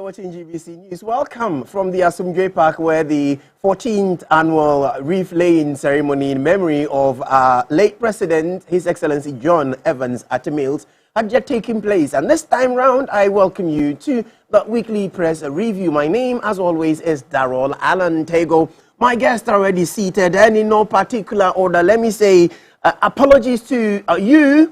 watching GBC News. Welcome from the Asumdwe Park, where the 14th annual Reef Laying ceremony in memory of our late President, His Excellency John Evans Atta Mills, had just taken place. And this time round, I welcome you to the weekly press review. My name, as always, is Darroll, Allan, Tagoe. My guests are already seated, and in no particular order, let me say apologies to you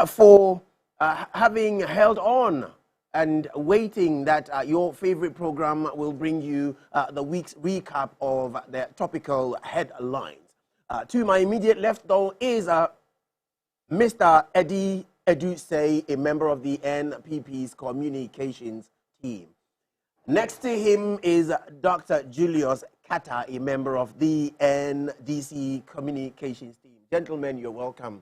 for having held on and waiting that your favorite program will bring you the week's recap of the topical headlines. To my immediate left, though, is Mr. Eddy Adusei, a member of the NPP's communications team. Next to him is Dr. Julius Kattah, a member of the NDC communications team. Gentlemen, you're welcome.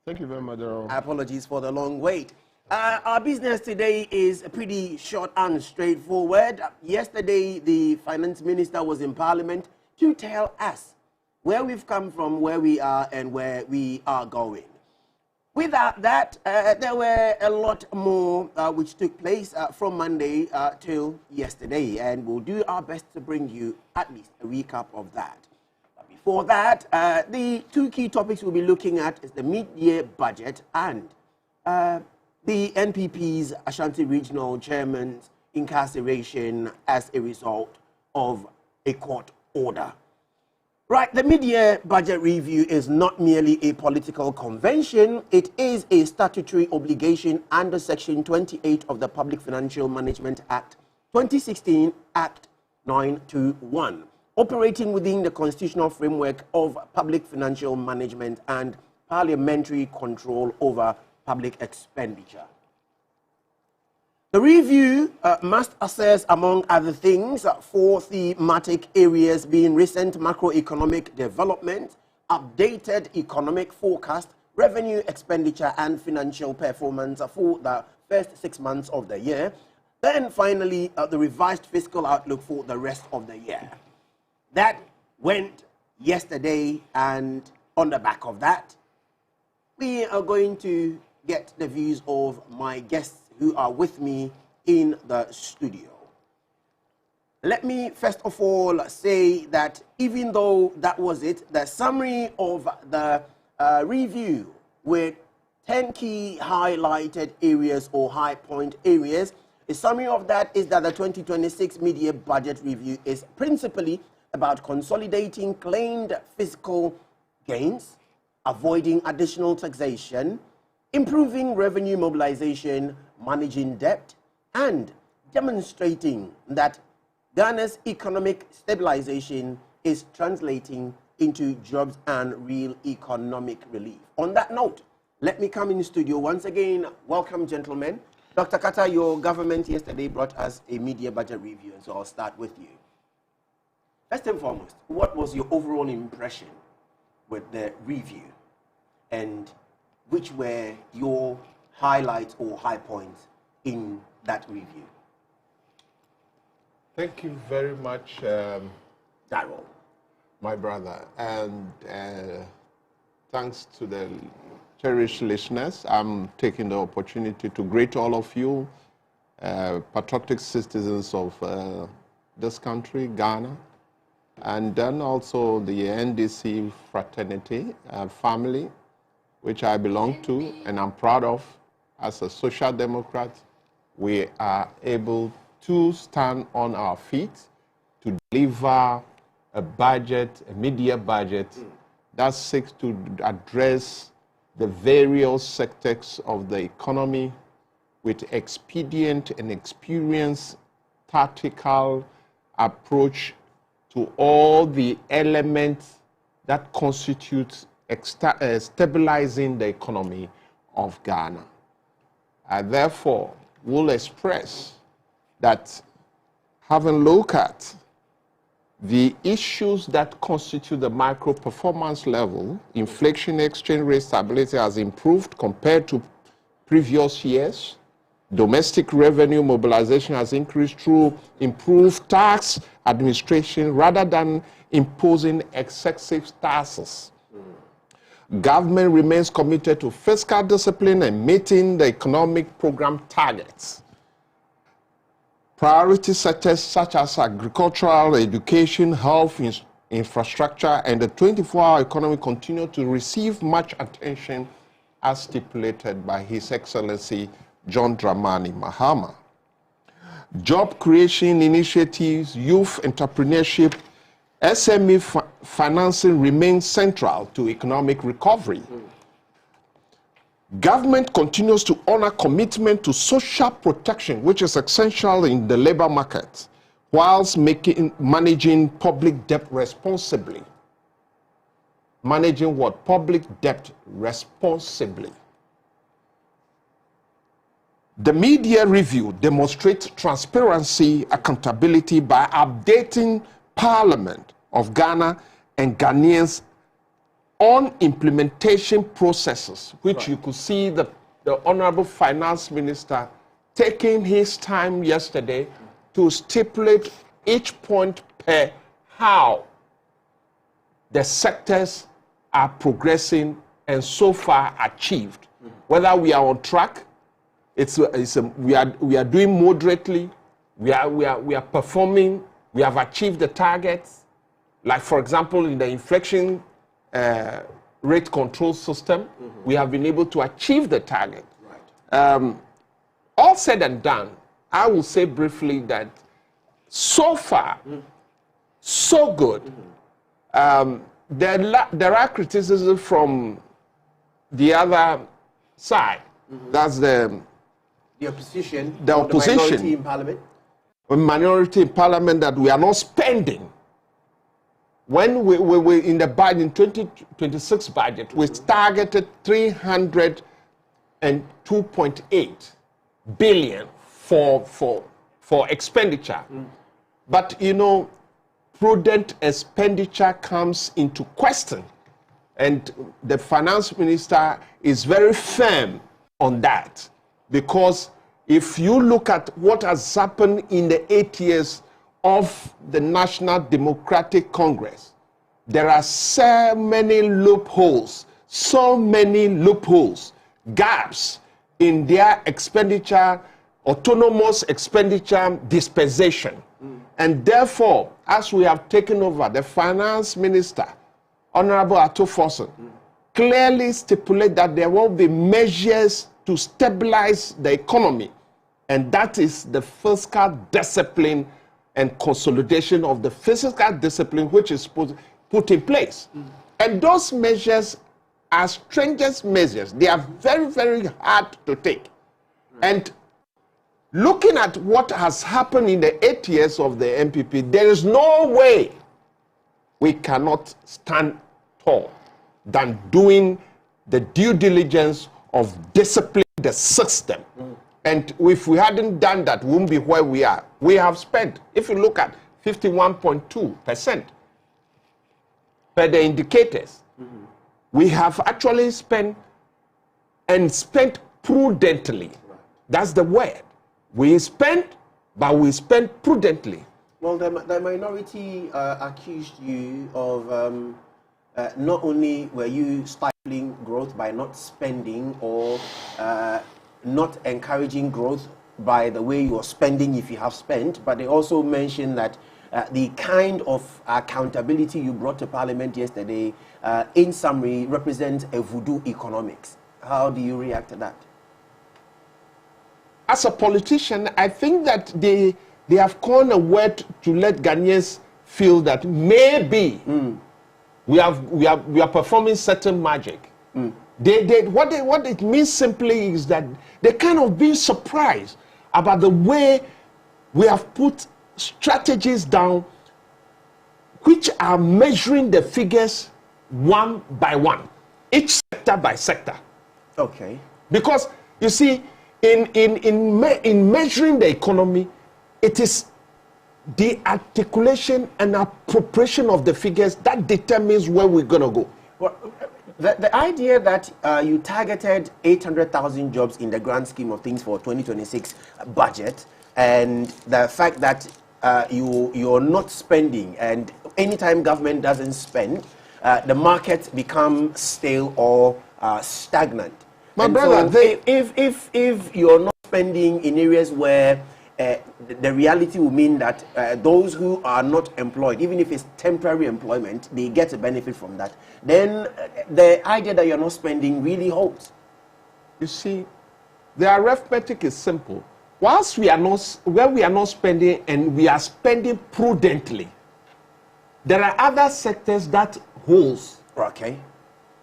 Thank you very much, Darroll. Apologies for the long wait. Our business today is pretty short and straightforward. Yesterday, the finance minister was in Parliament to tell us where we've come from, where we are, and where we are going. Without that, there were a lot more which took place from Monday till yesterday, and we'll do our best to bring you at least a recap of that. But before that, the two key topics we'll be looking at is the mid-year budget and the NPP's Ashanti Regional Chairman's incarceration as a result of a court order. Right, the mid-year budget review is not merely a political convention, it is a statutory obligation under Section 28 of the Public Financial Management Act 2016, Act 921, operating within the constitutional framework of public financial management and parliamentary control over public expenditure. The review must assess, among other things, four thematic areas being recent macroeconomic development, updated economic forecast, revenue expenditure and financial performance for the first 6 months of the year, then finally the revised fiscal outlook for the rest of the year. That went yesterday, and on the back of that, we are going to get the views of my guests who are with me in the studio. Let me first of all say that even though that was it, the summary of the review with 10 key highlighted areas or high point areas, a summary of that is that the 2026 mid-year budget review is principally about consolidating claimed fiscal gains, avoiding additional taxation, improving revenue mobilization, managing debt, and demonstrating that Ghana's economic stabilization is translating into jobs and real economic relief. On that note, let me come in the studio once again. Welcome, gentlemen. Dr. Kattah, your government yesterday brought us a mid-year budget review, and so I'll start with you. First and foremost, what was your overall impression with the review, and which were your highlights or high points in that review? Thank you very much, Darroll, my brother, and thanks to the cherished listeners. I'm taking the opportunity to greet all of you, patriotic citizens of this country, Ghana, and then also the NDC fraternity family, which I belong to and I'm proud of. As a social democrat, we are able to stand on our feet to deliver a budget, a mid-year budget, that seeks to address the various sectors of the economy with expedient and experienced tactical approach to all the elements that constitute stabilizing the economy of Ghana. I therefore will express that, having looked at the issues that constitute the micro performance level, inflation, exchange rate stability has improved compared to previous years. Domestic revenue mobilization has increased through improved tax administration rather than imposing excessive taxes. Government remains committed to fiscal discipline and meeting the economic program targets. Priority sectors such as agricultural, education, health, infrastructure, and the 24-hour economy continue to receive much attention as stipulated by His Excellency John Dramani Mahama. Job creation initiatives, youth entrepreneurship, SME financing remain central to economic recovery. Government continues to honor commitment to social protection, which is essential in the labor market, whilst managing public debt responsibly. Managing what? Public debt responsibly. The media review demonstrates transparency, accountability by updating Parliament of Ghana and Ghanaians on implementation processes, which you could see the Honorable Finance Minister taking his time yesterday to stipulate each point per how the sectors are progressing and so far achieved. Whether we are on track, we are doing moderately, we are performing, we have achieved the targets. Like for example, in the inflation rate control system, we have been able to achieve the target. Right. All said and done, I will say briefly that so far, so good. There are criticisms from the other side. That's the opposition. The opposition. The minority in Parliament. A minority in Parliament that we are not spending. When we were in the budget, in 2026 budget, we targeted 302.8 billion for expenditure. But you know, prudent expenditure comes into question, and the finance minister is very firm on that, because if you look at what has happened in the 8 years of the National Democratic Congress, there are so many loopholes, gaps in their expenditure, autonomous expenditure dispensation. And therefore, as we have taken over, the finance minister, Honorable Ato Forson, clearly stipulate that there will be measures to stabilize the economy. And that is the fiscal discipline and consolidation of the fiscal discipline which is put in place. And those measures are stringent measures. They are very, very hard to take. And looking at what has happened in the 8 years of the MPP, there is no way we cannot stand tall than doing the due diligence of disciplining the system. And if we hadn't done that, we wouldn't be where we are. We have spent, if you look at 51.2% per the indicators, we have actually spent prudently. That's the word. We spent, but we spent prudently. Well, the minority accused you of not only were you stifling growth by not spending or not encouraging growth by the way you are spending if you have spent, but they also mentioned that the kind of accountability you brought to Parliament yesterday, in summary, represents a voodoo economics. How do you react to that? As a politician, I think that they have coined a word to let Ghanaians feel that maybe we are performing certain magic. What it means simply is that they kind of been surprised about the way we have put strategies down which are measuring the figures one by one, each sector by sector. Okay. Because you see, in measuring the economy, it is the articulation and appropriation of the figures that determines where we're going to go. Well, the idea that you targeted 800,000 jobs in the grand scheme of things for 2026 budget, and the fact that you're not spending, and anytime government doesn't spend, the markets become stale or stagnant. My brother, so if you're not spending in areas where the reality will mean that those who are not employed, even if it's temporary employment, they get a benefit from that. Then the idea that you're not spending really holds. You see, the arithmetic is simple. Whilst we are not spending, and we are spending prudently, there are other sectors that holds. Okay.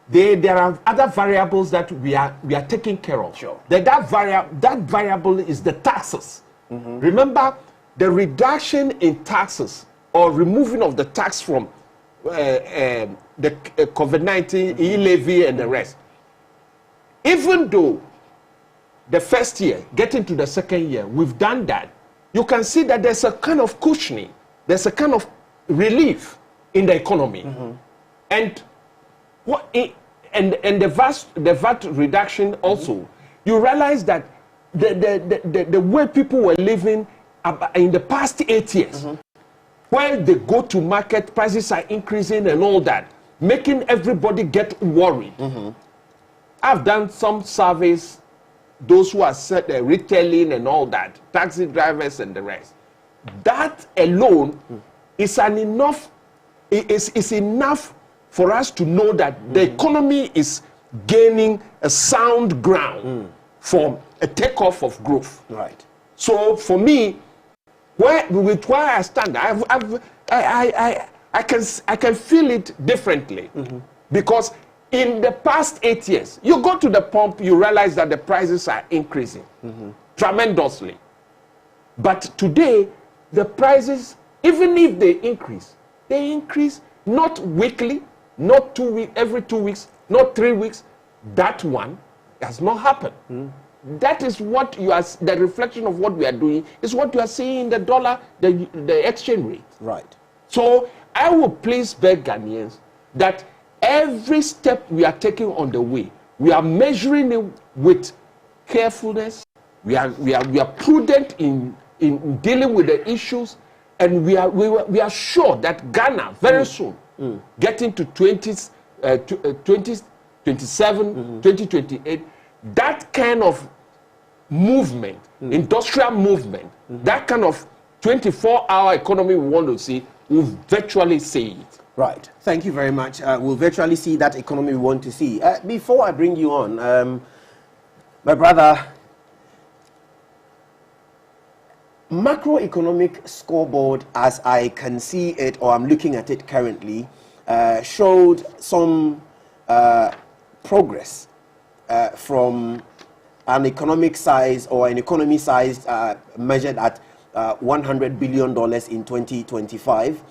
There are other variables that we are taking care of. Sure. That variable is the taxes. Remember, the reduction in taxes or removing of the tax from the COVID-19 e-levy and the rest. Even though the first year, getting to the second year, we've done that, you can see that there's a kind of cushioning, there's a kind of relief in the economy. And the VAT reduction also, you realize that the way people were living in the past 8 years, where they go to market, prices are increasing and all that, making everybody get worried. I've done some surveys, those who are retailing and all that, taxi drivers and the rest. That alone is enough for us to know that the economy is gaining a sound ground for a takeoff of growth. Right. So for me, with where I stand, I can feel it differently, because in the past 8 years, you go to the pump, you realize that the prices are increasing tremendously. But today, the prices, even if they increase not weekly, not every 2 weeks, not 3 weeks. That one has not happened. That is what you are, the reflection of what we are doing is what you are seeing in the dollar, the exchange rate. Right. So I will please beg Ghanaians that every step we are taking on the way, we are measuring it with carefulness. We are prudent in dealing with the issues, and we are sure that Ghana very soon, getting to 2027, 2028, that kind of movement, industrial movement, that kind of 24-hour economy we want to see, we'll virtually see it. Right. Thank you very much. We'll virtually see that economy we want to see. Before I bring you on, my brother, macroeconomic scoreboard, as I can see it, or I'm looking at it currently, showed some progress from an economic size, or an economy size measured at $100 billion in 2025,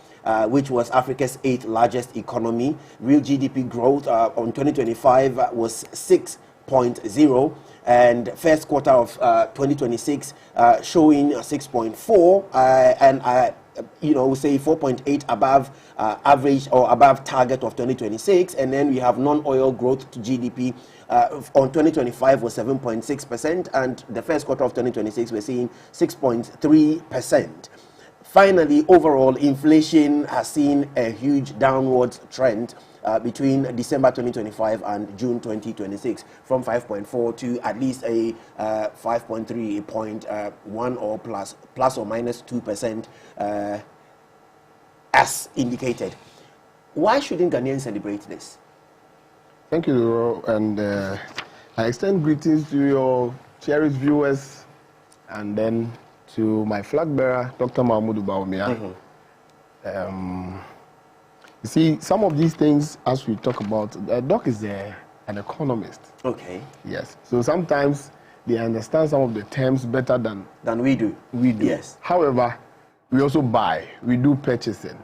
which was Africa's 8th largest economy. Real GDP growth on 2025 was 6.0, and first quarter of 2026 showing 6.4, and we say 4.8 above average or above target of 2026. And then we have non-oil growth to GDP on 2025 was 7.6%, and the first quarter of 2026 we're seeing 6.3%. Finally, overall inflation has seen a huge downward trend between December 2025 and June 2026, from 5.4 to at least a 5.3.1 or plus or minus 2%, as indicated. Why shouldn't Ghanaians celebrate this? Thank you, Darroll, and I extend greetings to your cherished viewers, and then to my flag bearer, Dr. Mahmoud Bawumia. You see, some of these things, as we talk about, Doc is an economist. Okay. Yes. So sometimes they understand some of the terms better than we do. We do. Yes. However, we also buy. We do purchasing.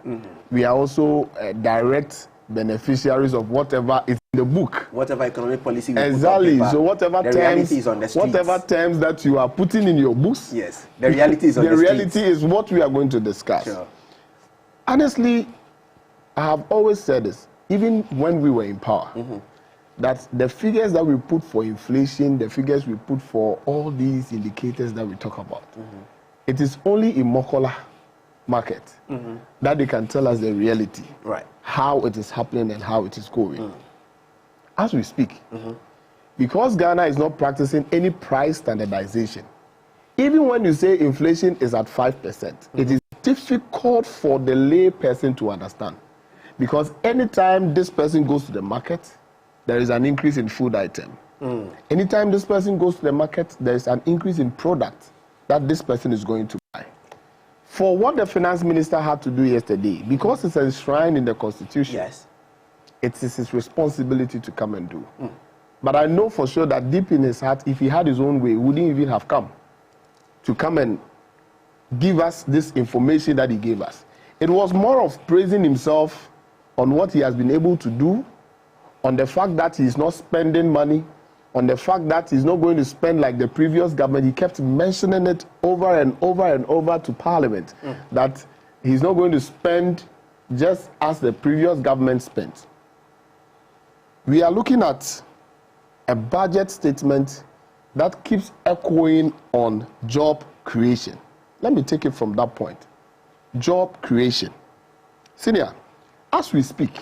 We are also direct beneficiaries of whatever is in the book. Whatever economic policy we exactly. Put on paper, so whatever terms, is on the streets. Whatever terms that you are putting in your books, yes, the reality is on the streets. The reality is what we are going to discuss. Sure. Honestly, I have always said this, even when we were in power, that the figures that we put for inflation, the figures we put for all these indicators that we talk about, it is only in Mokola market that they can tell us the reality, right? How it is happening and how it is going. As we speak, because Ghana is not practicing any price standardization, even when you say inflation is at 5%, it is difficult for the lay person to understand. Because anytime this person goes to the market, there is an increase in food item. Anytime this person goes to the market, there is an increase in product that this person is going to buy. For what the finance minister had to do yesterday, because it's enshrined in the constitution, yes, it is his responsibility to come and do. But I know for sure that deep in his heart, if he had his own way, he wouldn't even have come and give us this information that he gave us. It was more of praising himself on what he has been able to do, on the fact that he's not spending money, on the fact that he's not going to spend like the previous government. He kept mentioning it over and over and over to Parliament, that he's not going to spend just as the previous government spent. We are looking at a budget statement that keeps echoing on job creation. Let me take it from that point. Job creation. Senior, as we speak,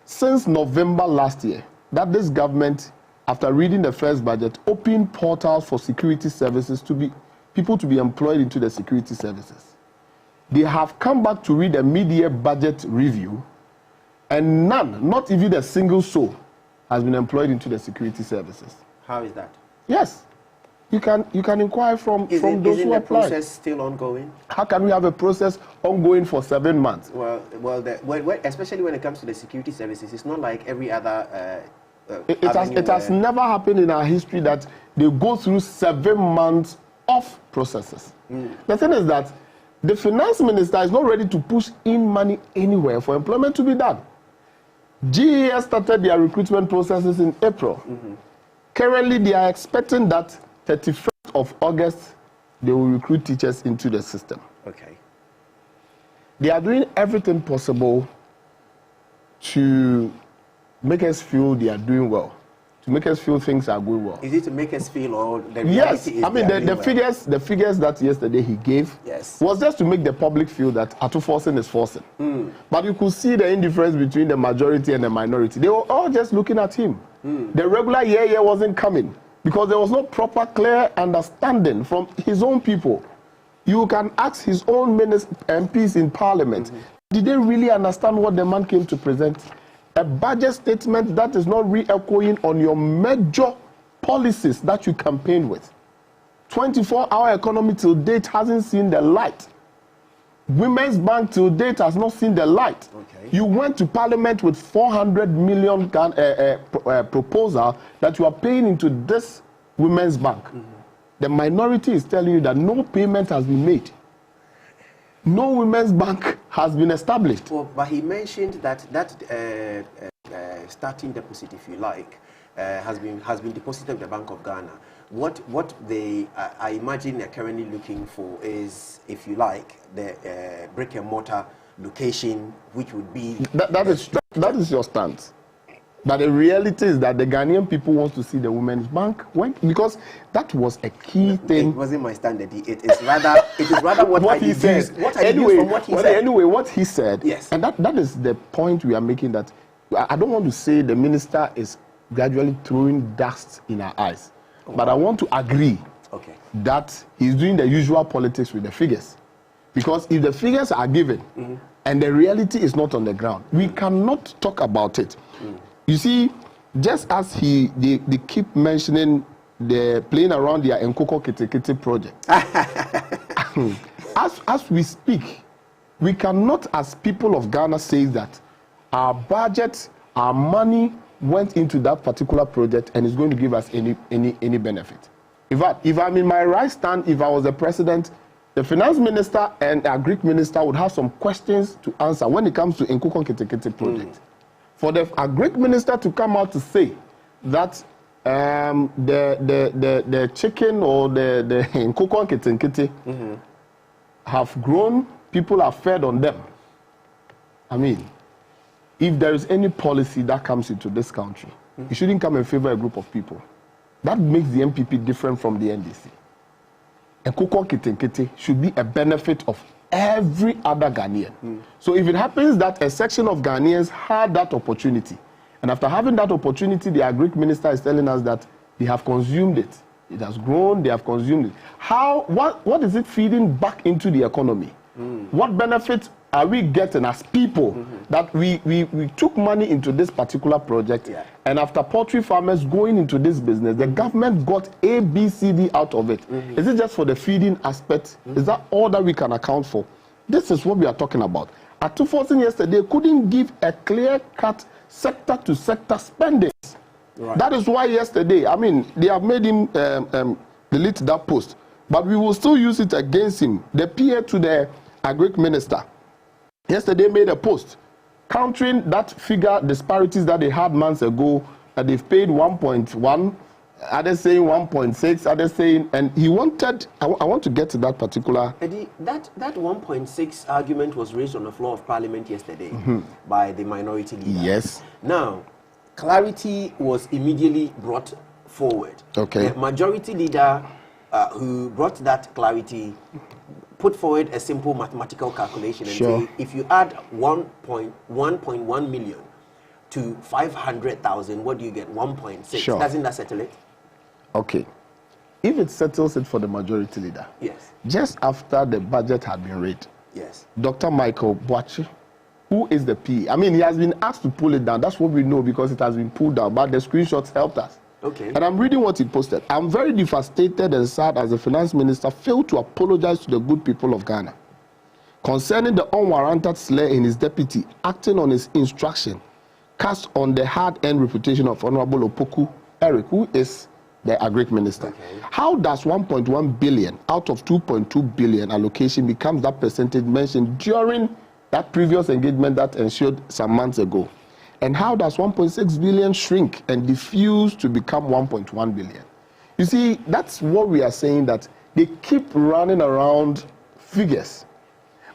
since November last year, that this government, after reading the first budget, opened portals for security services people to be employed into the security services. They have come back to read a mid-year budget review, and none, not even a single soul, has been employed into the security services. How is that? Yes. You can inquire from those who apply. Isn't the process still ongoing? How can we have a process ongoing for 7 months? Well, especially when it comes to the security services, it's not like every other... It has never happened in our history that they go through 7 months of processes. The thing is that the finance minister is not ready to push in money anywhere for employment to be done. GES started their recruitment processes in April. Currently, they are expecting that 31st of August, they will recruit teachers into the system. Okay. They are doing everything possible to make us feel they are doing well, to make us feel things are going well. Is it to make us feel, or the reality yes, is I mean the figures that yesterday he gave was just to make the public feel that forcing is forcing. But you could see the indifference between the majority and the minority. They were all just looking at him. The regular year wasn't coming because there was no proper, clear understanding from his own people. You can ask his own MPs in Parliament. Did they really understand what the man came to present? A budget statement that is not re-echoing on your major policies that you campaigned with. 24-hour economy till date hasn't seen the light. Women's Bank till date has not seen the light. Okay. You went to Parliament with 400 million proposal that you are paying into this Women's Bank. The minority is telling you that no payment has been made. No Women's Bank has been established. Well, but he mentioned that starting deposit, if you like, has been deposited with the Bank of Ghana. What they, I imagine, are currently looking for is, if you like, the brick and mortar location, which would be... That is your stance. But the reality is that the Ghanaian people want to see the Women's Bank because that was a key thing. It wasn't my standard. It is rather what he said. Anyway, what he said. Yes. And that is the point we are making. That I don't want to say the minister is gradually throwing dust in our eyes, but I want to agree that he's doing the usual politics with the figures, because if the figures are given and the reality is not on the ground, we cannot talk about it. You see, just as they keep mentioning the playing around their Nkoko Kete project, as we speak, we cannot, as people of Ghana, say that our budget, our money went into that particular project and is going to give us any benefit. If I'm in my right stand, if I was the president, the finance minister and the agric minister would have some questions to answer when it comes to Nkoko Kete project. For the agric minister to come out to say that the chicken or the Nkoko Kete have grown, people are fed on them. I mean, if there is any policy that comes into this country, it shouldn't come and favor a group of people. That makes the MPP different from the NDC. Nkoko Kete should be a benefit of every other Ghanaian. So if it happens that a section of Ghanaians had that opportunity, and after having that opportunity, the agric minister is telling us that they have consumed it, it has grown, they have consumed it. What is it feeding back into the economy? What benefits are we getting as people that we took money into this particular project, and after poultry farmers going into this business, the government got A, B, C, D out of it. Is it just for the feeding aspect? Is that all that we can account for? This is what we are talking about. Atufosin yesterday couldn't give a clear-cut sector-to-sector spending. Right. That is why yesterday, I mean, they have made him delete that post, but we will still use it against him. The PA to the Agric Minister yesterday made a post countering that figure disparities that they had months ago, that they've paid 1.1, others saying 1.6, others saying, and he wanted, I want to get to that particular. Eddy, that 1.6 argument was raised on the floor of Parliament yesterday by the minority leader. Yes. Now, clarity was immediately brought forward. Okay. The majority leader who brought that clarity put forward a simple mathematical calculation and say, if you add 1.1 million to 500,000, what do you get? 1.6. Sure. Doesn't that settle it? Okay. If it settles it for the majority leader, yes. Just after the budget had been read, yes. Dr. Michael Boachi, who is the PE, I mean, he has been asked to pull it down. That's what we know because it has been pulled down, but the screenshots helped us. Okay. And I'm reading what he posted. I'm very devastated and sad as the finance minister failed to apologize to the good people of Ghana concerning the unwarranted slur in his deputy acting on his instruction cast on the hard-earned reputation of Honorable Opoku Eric, who is the Agric Minister. Okay. How does 1.1 billion out of 2.2 billion allocation becomes that percentage mentioned during that previous engagement that ensued some months ago? And how does 1.6 billion shrink and diffuse to become 1.1 billion? You see, that's what we are saying, that they keep running around figures,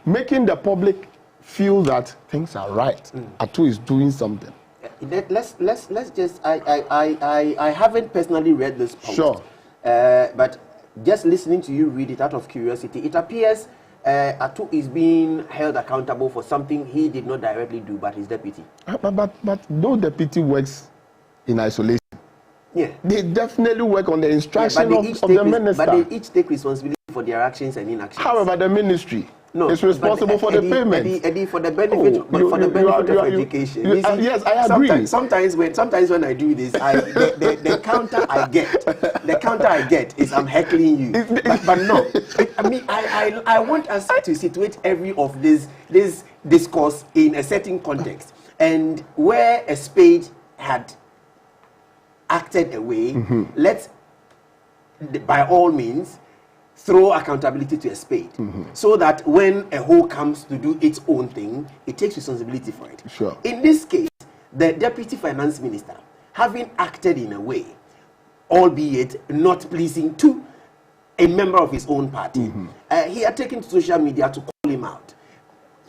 making the public feel that things are right. Atu is doing something. Let's just, I haven't personally read this post. Sure. But just listening to you read it out of curiosity, it appears Atu is being held accountable for something he did not directly do, but his deputy. But no deputy works in isolation. Yeah. They definitely work on the instruction of the minister. But they each take responsibility for their actions and inactions. However, the ministry is responsible for the payment. Eddy, for the benefit, for the benefit of education. Yes, I agree. Sometimes when I do this, the counter I get is I'm heckling you. But no, I want us to situate every of this discourse in a certain context, and where a spade had acted away, let's by all means throw accountability to a spade, so that when a whole comes to do its own thing, it takes responsibility for it. Sure. In this case, the deputy finance minister, having acted in a way, albeit not pleasing to a member of his own party, he had taken to social media to call him out.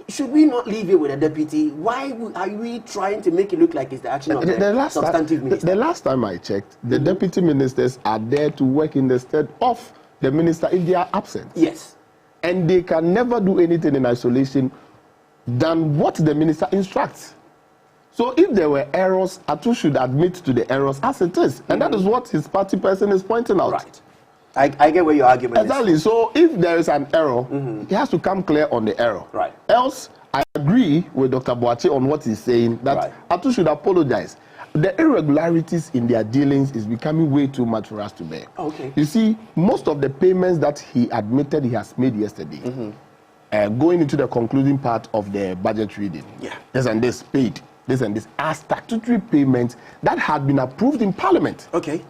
Should we not leave it with a deputy? Why are we trying to make it look like it's the action of the substantive minister? The last time I checked, the deputy ministers are there to work in the stead of the minister if they are absent. Yes. And they can never do anything in isolation than what the minister instructs. So if there were errors, Atu should admit to the errors as it is. And that is what his party person is pointing out. Right. I get where your argument exactly. is. So if there is an error, he has to come clear on the error. Right. Else, I agree with Dr. Boachi on what he's saying, that Atu should apologize. The irregularities in their dealings is becoming way too much for us to bear. Okay. You see, most of the payments that he admitted he has made yesterday, going into the concluding part of the budget reading, this and this paid, this and this, are statutory payments that had been approved in Parliament. Okay.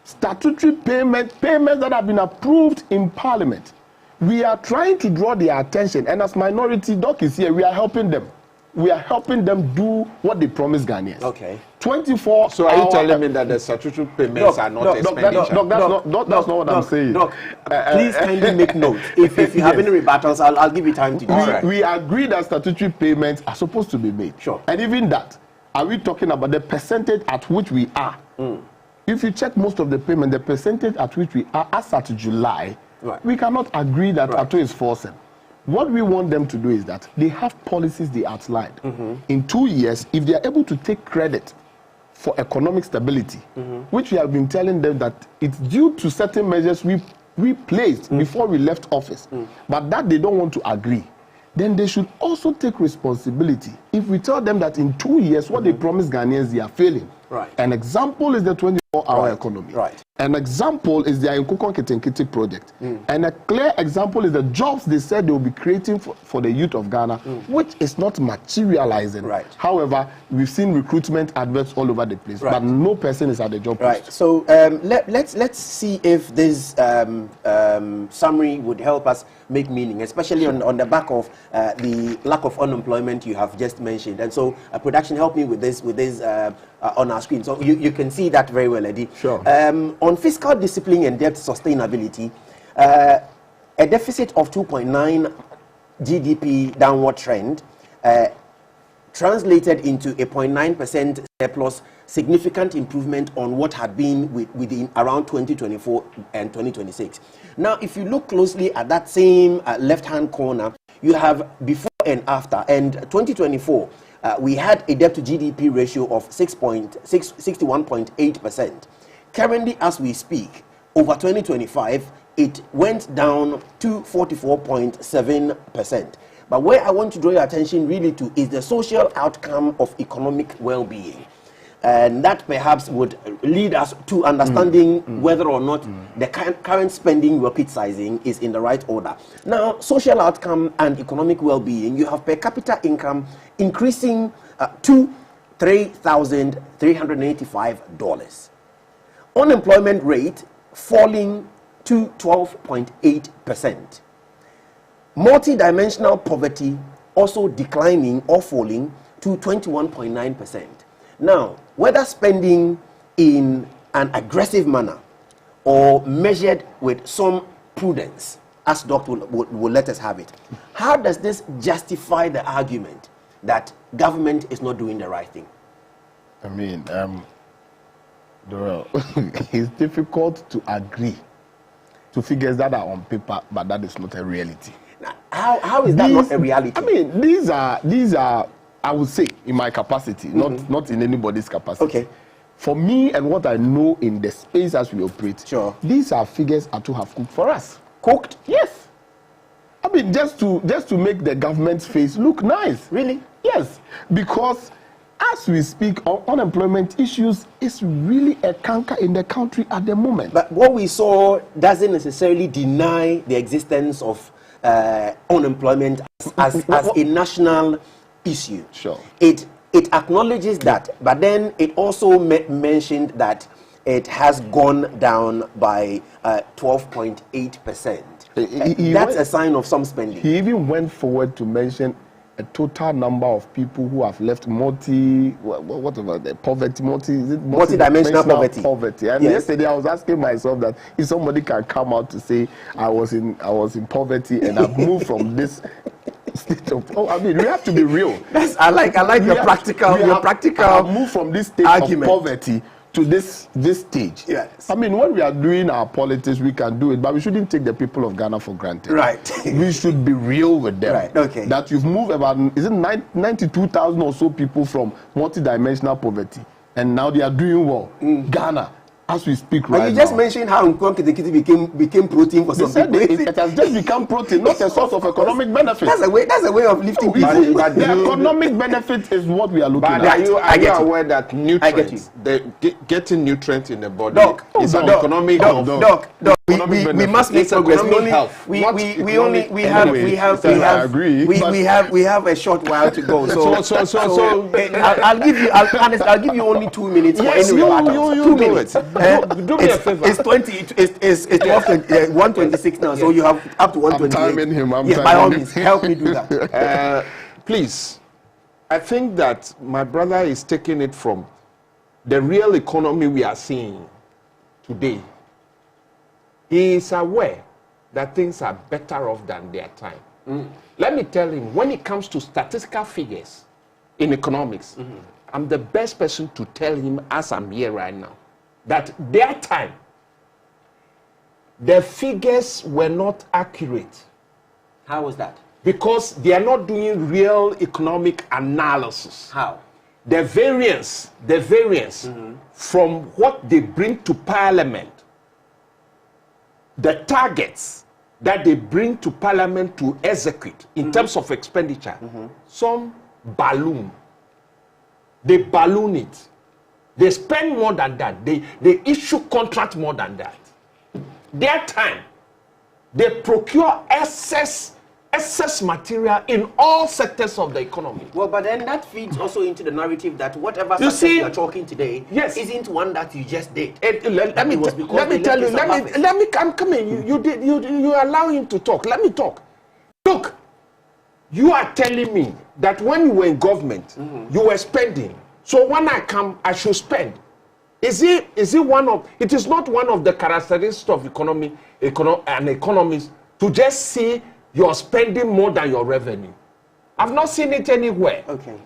Statutory payments that have been approved in Parliament. We are trying to draw their attention, and as minority, Doc is here, we are helping them. We are helping them do what they promised Ghanaians. Okay. 24. So are you telling me that the statutory payments are not expenditure? That's not what I'm saying. Please kindly make note. If you have any rebuttals, I'll give you time to do it. We agree that statutory payments are supposed to be made. Sure. And even that, are we talking about the percentage at which we are? If you check most of the payment, the percentage at which we are as at July, we cannot agree that Atu is forcing. What we want them to do is that they have policies they outlined. In 2 years, if they are able to take credit for economic stability, which we have been telling them that it's due to certain measures we placed before we left office, but that they don't want to agree, then they should also take responsibility. If we tell them that in 2 years, what they promised Ghanaians, they are failing. Right. An example is the 24-hour economy. Right. An example is the Nkukon Kitinkiti project. And a clear example is the jobs they said they will be creating for the youth of Ghana, which is not materializing. Right. However, we've seen recruitment adverts all over the place, but no person is at the job post. Right. So let's see if this summary would help us make meaning, especially on the back of the lack of unemployment you have just mentioned. And so, production, help me with this on our screen. So you can see that very well, Eddy. Sure. On fiscal discipline and debt sustainability, a deficit of 2.9 GDP downward trend translated into a 0.9% surplus, significant improvement on what had been within around 2024 and 2026. Now, if you look closely at that same left-hand corner, you have before and after. And 2024, we had a debt to GDP ratio of 61.8%. Currently, as we speak, over 2025, it went down to 44.7%. But where I want to draw your attention really to is the social outcome of economic well-being. And that perhaps would lead us to understanding whether or not the current spending we're criticizing is in the right order. Now, social outcome and economic well-being, you have per capita income increasing to $3,385. Unemployment rate falling to 12.8%. Multidimensional poverty also declining or falling to 21.9%. Now, whether spending in an aggressive manner or measured with some prudence, as Doc will let us have it, how does this justify the argument that government is not doing the right thing? I mean, Darroll, it's difficult to agree to figures that are on paper, but that is not a reality. Now, how is that not a reality? I mean, these are I would say in my capacity, not in anybody's capacity. Okay. For me and what I know in the space as we operate, sure, these are figures to have cooked for us. Cooked? Yes. I mean, just to make the government's face look nice. Really? Yes, because as we speak, unemployment issues is really a canker in the country at the moment. But what we saw doesn't necessarily deny the existence of unemployment as a national issue. Sure. It acknowledges that, but then it also mentioned that it has gone down by 12.8%. That's a sign of some spending. He even went forward to mention a total number of people who have left multidimensional poverty. And yesterday I was asking myself that if somebody can come out to say I was in poverty and I've moved from this state of I mean, we have to be real. I like your practical move from this state argument of poverty to this stage. Yes. I mean, when we are doing our politics, we can do it, but we shouldn't take the people of Ghana for granted. Right. We should be real with them. Right. Okay. That you've moved about 92,000 or so people from multidimensional poverty, and now they are doing well. Ghana, as we speak right now. You just mentioned how Nkukon Kitinkiti became protein for some people. It has just become protein, not a source of economic benefit. That's a way of lifting people. But the economic benefit is what we are looking at. Are you aware that nutrients, getting nutrients in the body is an economic health? We must make progress. We have a short while to go. So I'll give you only 2 minutes for any rebuttal. 2 minutes. Do me a favor. It's 126 now, so you have up to 128. I'm timing him. By all means, help me do that. Please, I think that my brother is taking it from the real economy we are seeing today. He is aware that things are better off than their time. Let me tell him, when it comes to statistical figures in economics, I'm the best person to tell him, as I'm here right now, that their time, the figures were not accurate. How was that? Because they are not doing real economic analysis. How? the variance from what they bring to Parliament, the targets that they bring to Parliament to execute in terms of expenditure, some balloon. They balloon it. They spend more than that. They issue contract more than that. Their time, they procure excess material in all sectors of the economy. Well, but then that feeds also into the narrative that whatever success you are talking today isn't one that you just did. Let me tell you. I'm coming. You allow him to talk. Let me talk. Look, you are telling me that when you were in government, you were spending. So when I come, I should spend. Is it one of? It is not one of the characteristics of economists to just see you're spending more than your revenue. I've not seen it anywhere. Okay.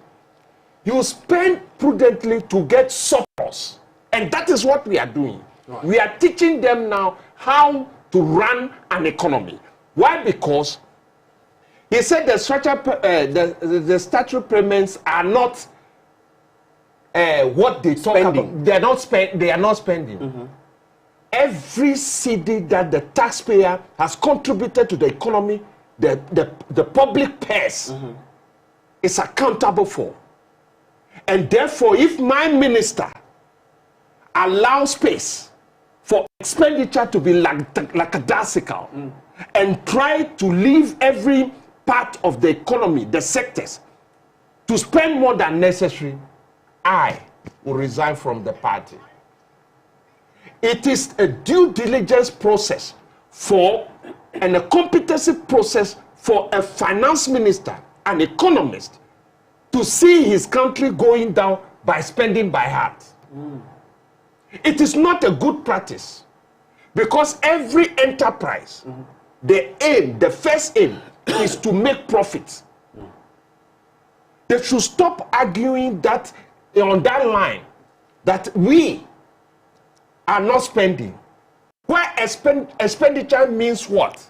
You spend prudently to get surplus. And that is what we are doing. Right. We are teaching them now how to run an economy. Why? Because he said the statutory payments are not what they talk about. They are not spending. Every cedi that the taxpayer has contributed to the economy, the public purse is accountable for. And therefore, if my minister allows space for expenditure to be lackadaisical and try to leave every part of the economy, the sectors, to spend more than necessary, I will resign from the party. It is a due diligence process and a competency process for a finance minister, an economist, to see his country going down by spending by heart. It is not a good practice because every enterprise, the first aim is to make profits. They should stop arguing that on that line that we are not spending. Where expenditure means what?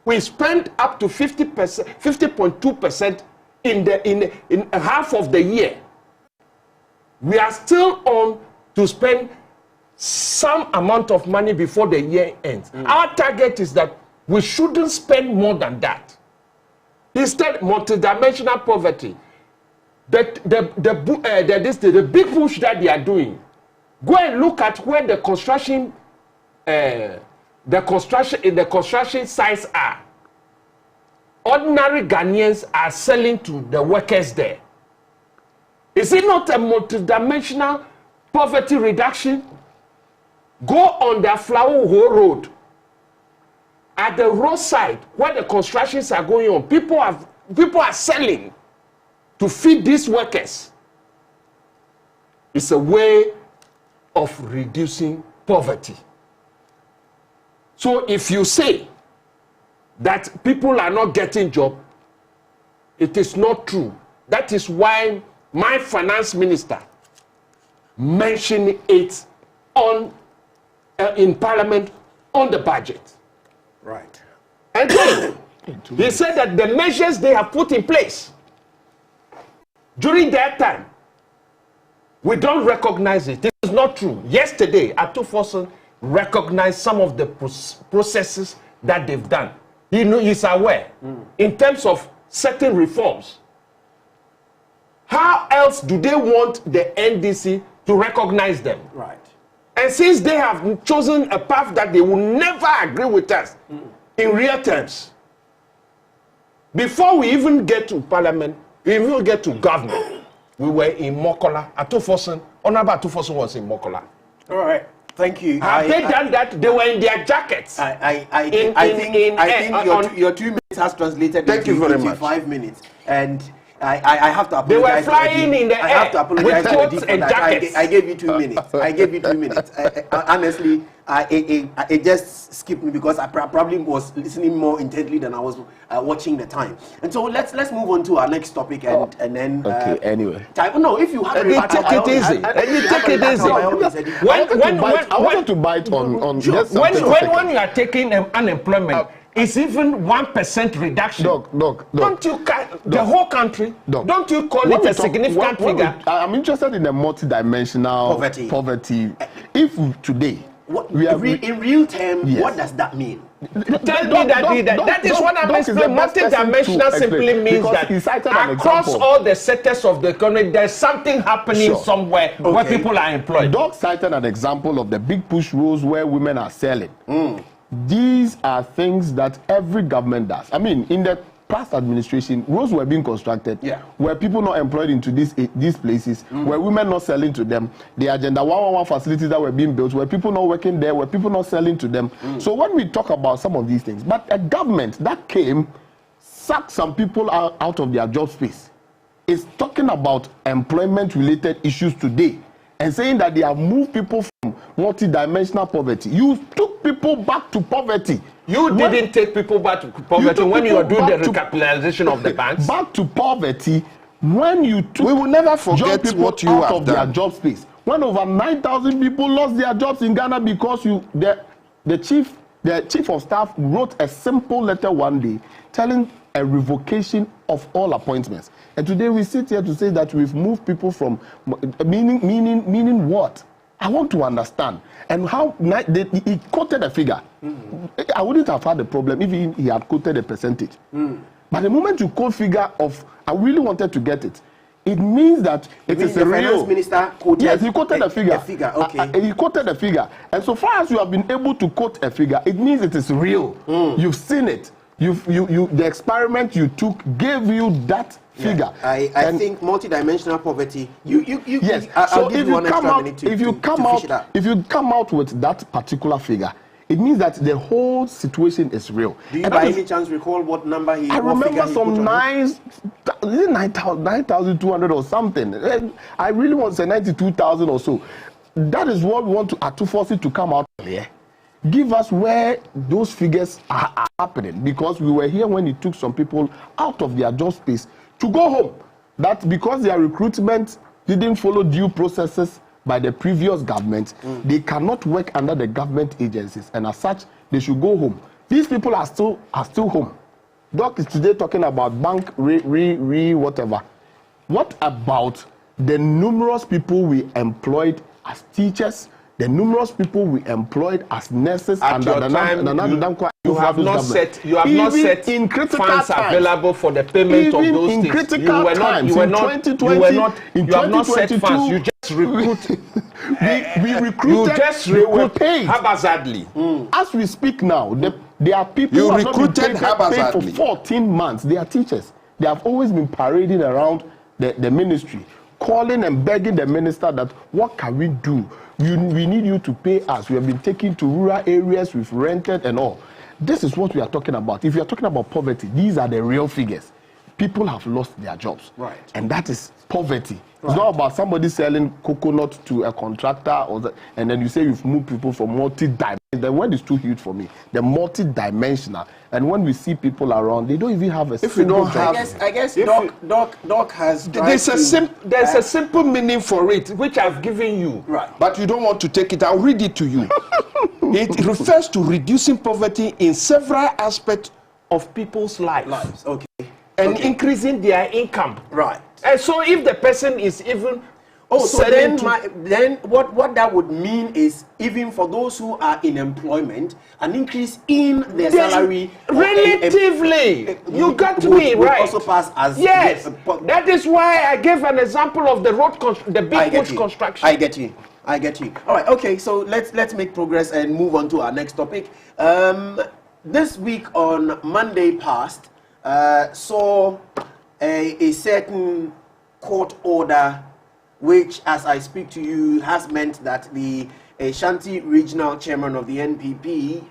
We spend up to 50%, 50.2% in half of the year. We are still on to spend some amount of money before the year ends. Our target is that we shouldn't spend more than that. Instead, multidimensional poverty, the big push that they are doing. Go and look at where the construction sites are. Ordinary Ghanaians are selling to the workers there. Is it not a multidimensional poverty reduction? Go on the Flower Hole Road. At the roadside where the constructions are going on, people are selling to feed these workers. It's a way of reducing poverty. So if you say that people are not getting job, it is not true. That is why my finance minister mentioned it on in Parliament on the budget. Right. And then he said that the measures they have put in place during that time, we don't recognize it. It is not true. Yesterday, Atufosun recognized some of the processes that they've done. He's aware in terms of certain reforms. How else do they want the NDC to recognize them? Right. And since they have chosen a path that they will never agree with us in real terms, before we even get to Parliament, we even get to government, we were in Mokola. Atufosun, Honorable Atufosun was in Mokola. All right. Thank you. Have they done that? They were in their jackets. I think your 2 minutes has translated into 5 minutes. And I have to apologize. They were flying in the air. I have to apologize with coats and jackets. I gave you 2 minutes. I gave you 2 minutes. Honestly, it just skipped me because I probably was listening more intently than I was watching the time. And so let's move on to our next topic and then. Okay. Anyway. Time. No, if you have take it easy. Take it easy. I wanted to bite on. When you are taking unemployment is even 1% reduction. Doc. Don't you the whole country? Doc, don't you call it a significant figure? I'm interested in the multidimensional poverty. If today, in real terms, yes. what does that mean? Tell me that is what I'm explaining. Multidimensional simply means that across all the sectors of the economy, there's something happening somewhere where people are employed. Doc cited an example of the big push rules where women are selling. These are things that every government does. I mean, in the past administration, roads were being constructed, where people not employed into these places, where women not selling to them. The Agenda 111 facilities that were being built, where people not working there, where people not selling to them. So when we talk about some of these things, but a government that came, sucked some people out of their job space, is talking about employment-related issues today, and saying that they have moved people from multidimensional poverty. You took people back to poverty. You didn't take people back to poverty when you were doing the recapitalization of the banks. Back to poverty when you took we will never forget people what you out have of done. their job space. When over 9,000 people lost their jobs in Ghana because the chief of staff wrote a simple letter one day telling a revocation of all appointments. And today we sit here to say that we've moved people from meaning what? I want to understand. And how he quoted a figure. I wouldn't have had a problem if he had quoted a percentage. But the moment you quote figure of, I really wanted to get it. It means that it is a real. The finance minister quoted. Yes, he quoted a figure. A figure, okay. He quoted a figure, and so far as you have been able to quote a figure, it means it is real. You've seen it. The experiment you took gave you that figure. I think multidimensional poverty. Yes. I'll give you one extra minute to if you come out with that particular figure, it means that the whole situation is real. Do you by any chance recall what number he? I remember some 9,200 or something. I really want to say 92,000 or so. That is what we want to force it to come out here. Give us where those figures are happening, because we were here when he took some people out of their job space to go home. That because their recruitment didn't follow due processes by the previous government, they cannot work under the government agencies, and as such, they should go home. These people are still home. Doc is today talking about bank whatever. What about the numerous people we employed as teachers? The numerous people we employed as nurses at your time, you have not set funds available for the payment of those things. You have not set funds. You just recruit. we recruited. You just recruit haphazardly. As we speak now, there are people who have not been paid for 14 months. They are teachers. They have always been parading around the ministry, calling and begging the minister that what can we do? We need you to pay us. We have been taken to rural areas, we've rented and all. This is what we are talking about. If you are talking about poverty, these are the real figures. People have lost their jobs. Right. And that is poverty. Right. It's not about somebody selling coconut to a contractor, and then you say you've moved people from multi-dimensional. The word is too huge for me. The multi-dimensional. And when we see people around, they don't even have a single job. I guess Doc has. There's a simple meaning for it, which I've given you. Right. But you don't want to take it. I'll read it to you. It refers to reducing poverty in several aspects of people's lives. Okay. And increasing their income. Right. And so if the person is even then what that would mean is, even for those who are in employment, an increase in their salary relatively, you got me right, also pass as yes. That is why I gave an example of the big road construction. I get you. All right. Okay. So let's make progress and move on to our next topic. This week on Monday past saw a certain court order, which, as I speak to you, has meant that the Ashanti Regional Chairman of the NPP,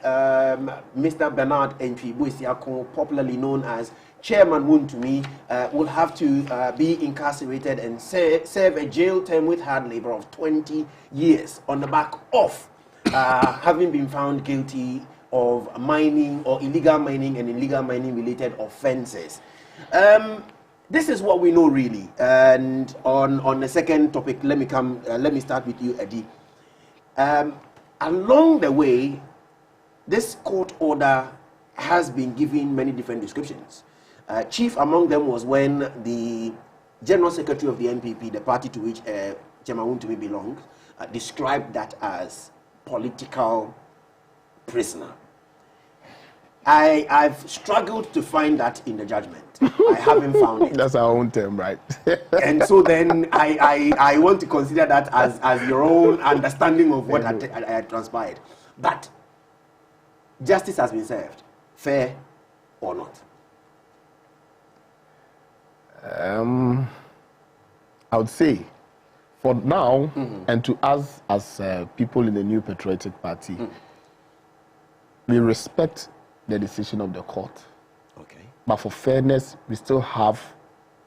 Mr. Bernard Ntwi-Boesiako, popularly known as Chairman Wontumi, will have to be incarcerated and serve a jail term with hard labor of 20 years on the back of having been found guilty of mining or illegal mining and illegal mining related offenses. This is what we know really. And on the second topic, let me start with you, Eddy. Along the way, this court order has been given many different descriptions. Chief among them was when the General Secretary of the NPP, the party to which Chairman Wontumi belongs, described that as political prisoner. I've struggled to find that in the judgment. I haven't found it. That's our own term, right? And so then I want to consider that as your own understanding of what had transpired. But justice has been served, fair or not? I would say, for now, and to us as people in the New Patriotic Party, we respect the decision of the court. Okay. But for fairness, we still have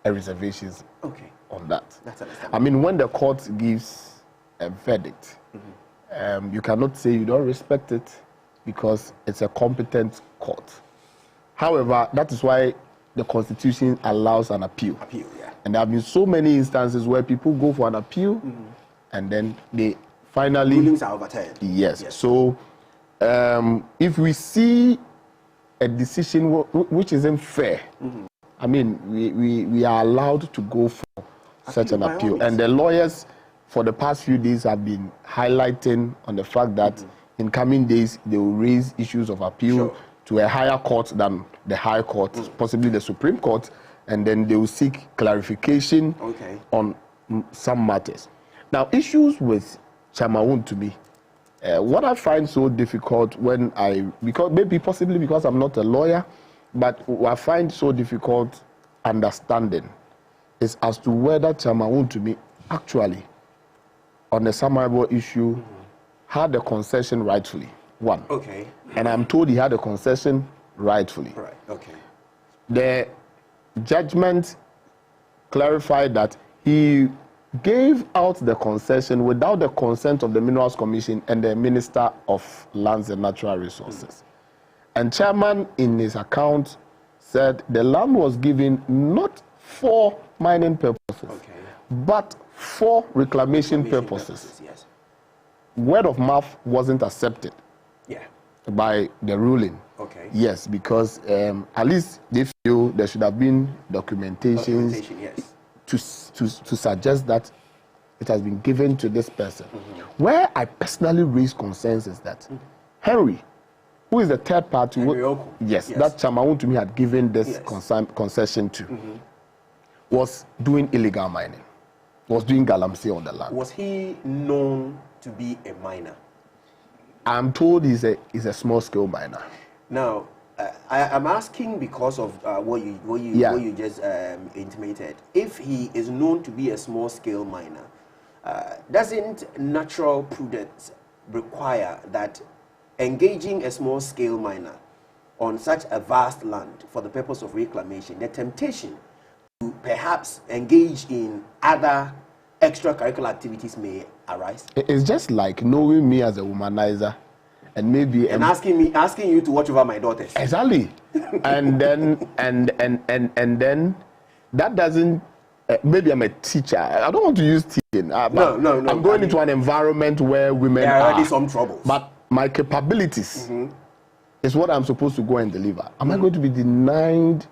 a reservations on that. That's understandable. I mean, when the court gives a verdict, you cannot say you don't respect it because it's a competent court. However, that is why the Constitution allows an appeal. Appeal, yeah. And there have been so many instances where people go for an appeal and then they finally... Rulings are overturned. Yes. So if we see a decision which isn't fair, I mean, we are allowed to go for such an appeal. And the lawyers for the past few days have been highlighting on the fact that in coming days they will raise issues of appeal to a higher court than the High Court, possibly the Supreme Court, and then they will seek clarification on some matters. Now, issues with Chairman Wontumi, what I find so difficult when possibly because I'm not a lawyer, but what I find so difficult understanding is as to whether Chairman Wontumi actually, on the Samarabo issue, had the concession rightfully. One. Okay. And I'm told he had a concession rightfully. Right. Okay. The judgment clarified that he gave out the concession without the consent of the Minerals Commission and the Minister of Lands and Natural Resources. And chairman in his account said the land was given not for mining purposes, but for reclamation purposes. Yes. Word of mouth wasn't accepted by the ruling. Okay. Yes, because at least they feel there should have been documentation to suggest that it has been given to this person. Where I personally raise concerns is that Henry, who is the third party, that Chairman Wontumi had given this concession to, was doing illegal mining, was doing Galamsey on the land. Was he known to be a miner? I'm told he's a small-scale miner. Now, I'm asking because of what you just intimated. If he is known to be a small-scale miner, doesn't natural prudence require that engaging a small-scale miner on such a vast land for the purpose of reclamation, the temptation to perhaps engage in other extracurricular activities may arise? It's just like knowing me as a womanizer and maybe asking you to watch over my daughters. Exactly. and then that doesn't maybe I'm a teacher. I don't want to use teaching. No. I'm going into an environment where women there are already some troubles. But my capabilities is what I'm supposed to go and deliver. Am I going to be denied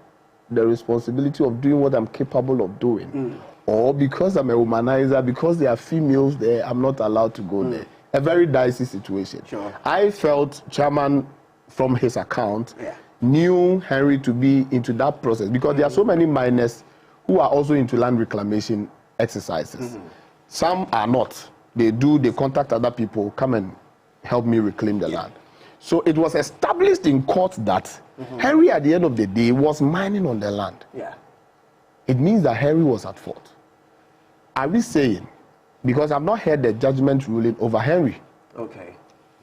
the responsibility of doing what I'm capable of doing? Or because I'm a womanizer, because there are females there, I'm not allowed to go there. A very dicey situation. I felt chairman from his account knew Henry to be into that process because there are so many miners who are also into land reclamation exercises. Some are not. They contact other people, come and help me reclaim the land. So it was established in court that Henry, at the end of the day, was mining on the land. It means that Henry was at fault. Are we saying, because I've not heard the judgment ruling over Henry.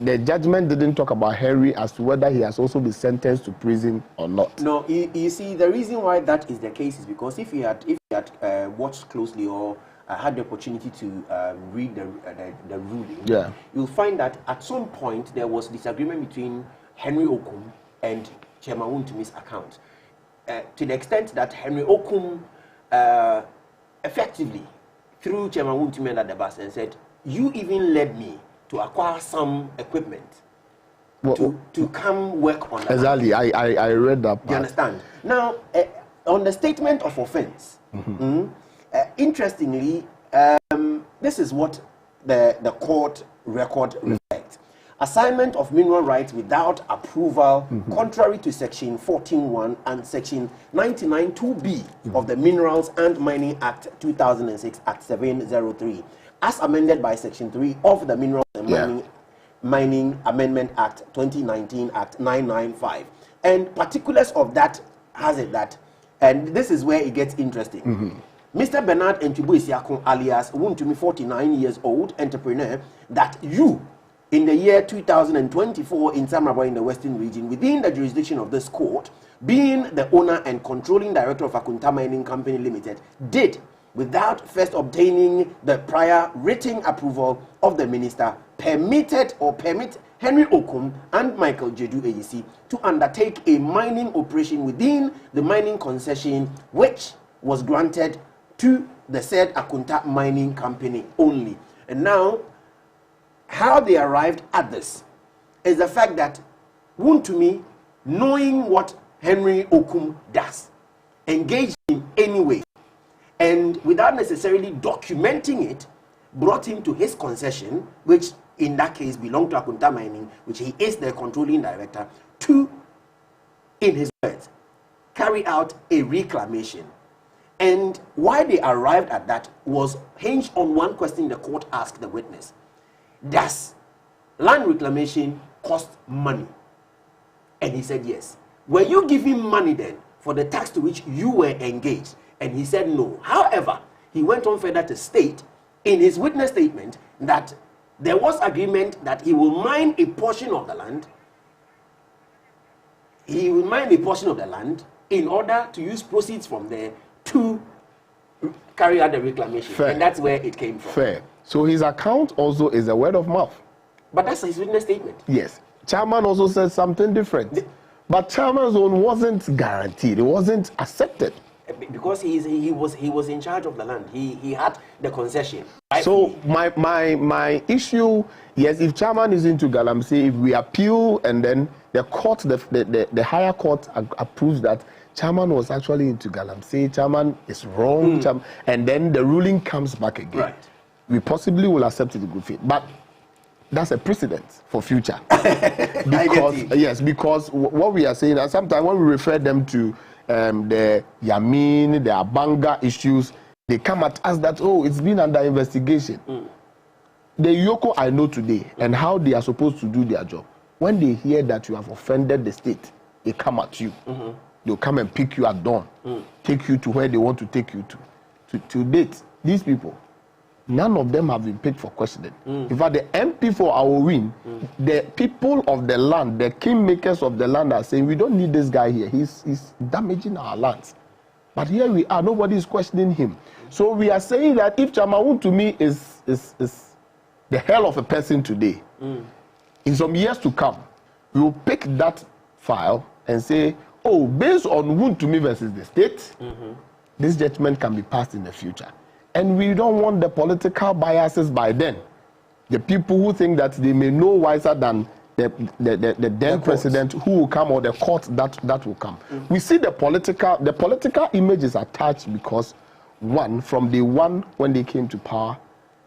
The judgment didn't talk about Henry as to whether he has also been sentenced to prison or not. No, you see, the reason why that is the case is because if he had watched closely or had the opportunity to read the ruling, you'll find that at some point there was disagreement between Henry Okum and Chairman Wontumi's account. To the extent that Henry Okum effectively threw Chairman Wontumi under the bus and said, you even led me to acquire some equipment to come work on that. Exactly. I read that part. Do you understand? Now, on the statement of offense, interestingly, this is what the court record reflects. Assignment of mineral rights without approval, contrary to Section 14.1 and Section 99.2b of the Minerals and Mining Act 2006, Act 703, as amended by Section 3 of the Minerals and Mining Amendment Act 2019, Act 995. And particulars of that has it that, and this is where it gets interesting. Mr. Bernard Ntubu Isiakon, alias Wontumi, 49 years old, entrepreneur, that you, in the year 2024 in Samraba in the Western region, within the jurisdiction of this court, being the owner and controlling director of Akunta Mining Company Limited, did, without first obtaining the prior written approval of the minister, permit Henry Okum and Michael Jedu Eyisi to undertake a mining operation within the mining concession which was granted to the said Akunta Mining Company only. And now, how they arrived at this is the fact that Wontumi, knowing what Henry Okum does, engaged him anyway, and without necessarily documenting it, brought him to his concession, which in that case belonged to Akunta Mining, which he is the controlling director, to, in his words, carry out a reclamation. And why they arrived at that was hinged on one question the court asked the witness. Does land reclamation cost money? And he said yes. Were you giving money then for the tax to which you were engaged? And he said no. However, he went on further to state in his witness statement that there was agreement that he will mine a portion of the land. He will mine a portion of the land in order to use proceeds from there to carry out the reclamation. Fair. And that's where it came from. Fair. So his account also is a word of mouth. But that's his witness statement. Yes. Chairman also said something different. But Chairman's own wasn't guaranteed. It wasn't accepted. Because he was in charge of the land. He had the concession. So my issue, yes, if Chairman is into Galamsey, if we appeal and then the court, the higher court approves that Chairman was actually into Galamsey, Chairman is wrong, and then the ruling comes back again. Right. We possibly will accept it in good faith. But that's a precedent for future. Because what we are saying, and sometimes when we refer them to the Yamin, the Abanga issues, they come at us that, oh, it's been under investigation. The Yoko I know today and how they are supposed to do their job, when they hear that you have offended the state, they come at you. They'll come and pick you at dawn, take you to where they want to take you to. To date, these people, none of them have been picked for questioning. In fact, the MP for our win, the people of the land, the kingmakers of the land are saying, we don't need this guy here. He's damaging our lands. But here we are, nobody is questioning him. So we are saying that if Chairman Wontumi is the hell of a person today, in some years to come, we will pick that file and say, oh, based on Wontumi versus the state, this judgment can be passed in the future. And we don't want the political biases by then. The people who think that they may know wiser than the then president who will come, or the court that will come. We see the political image is attached because, one, from day one when they came to power,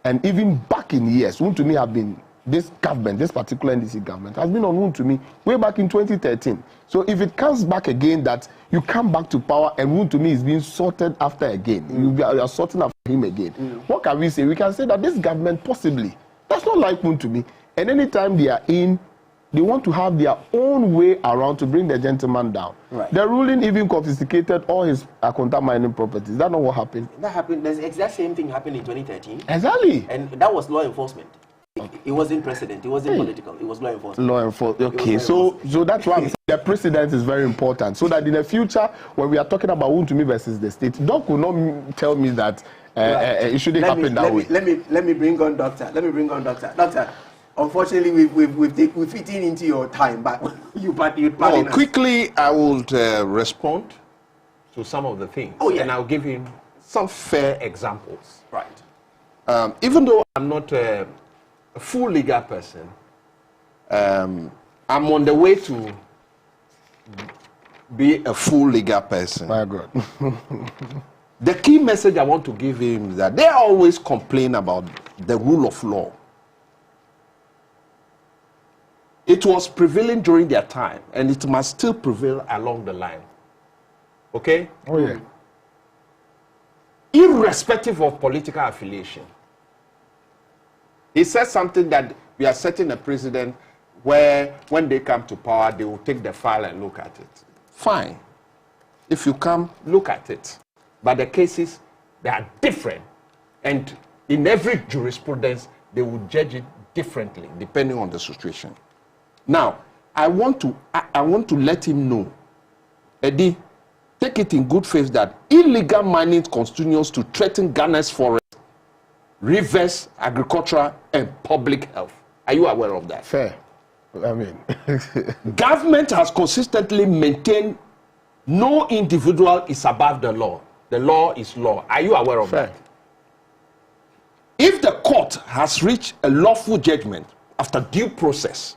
and even back in years, Wontumi have been, this government, this particular NDC government, has been on Wontumi way back in 2013. So if it comes back again that you come back to power and Wontumi is being sorted after again, you are sorting after him again, what can we say? We can say that this government possibly does not like Wontumi, and anytime they are in, they want to have their own way around to bring the gentleman down. Right. The ruling even confiscated all his Akunta mining properties. Is that not what happened? That happened. The exact same thing happened in 2013. Exactly. And that was law enforcement. It wasn't president. It wasn't political. It was law enforcement. Law enforcement. Okay, so that's why I'm saying the precedent is very important. So that in the future, when we are talking about Wontumi versus the state, Doc will not tell me that it shouldn't happen that way. Let me bring on Doctor. Doctor, unfortunately, we've fitting into your time, but you quickly, I will respond to some of the things. Oh, yeah. And I'll give him some fair examples. Right. Even though I'm not a full legal person, I'm on the way to be a full legal person. My God. The key message I want to give him is that they always complain about the rule of law. It was prevailing during their time, and it must still prevail along the line. Okay? Oh, yeah. Irrespective of political affiliation. He said something that we are setting a precedent where when they come to power, they will take the file and look at it. Fine. If you come, look at it. But the cases, they are different. And in every jurisprudence, they will judge it differently, depending on the situation. Now, I want to let him know, Eddy, take it in good faith that illegal mining continues to threaten Ghana's forests, rivers, agriculture, and public health. Are you aware of that? Fair. I mean, government has consistently maintained no individual is above the law. The law is law. Are you aware of that? If the court has reached a lawful judgment after due process,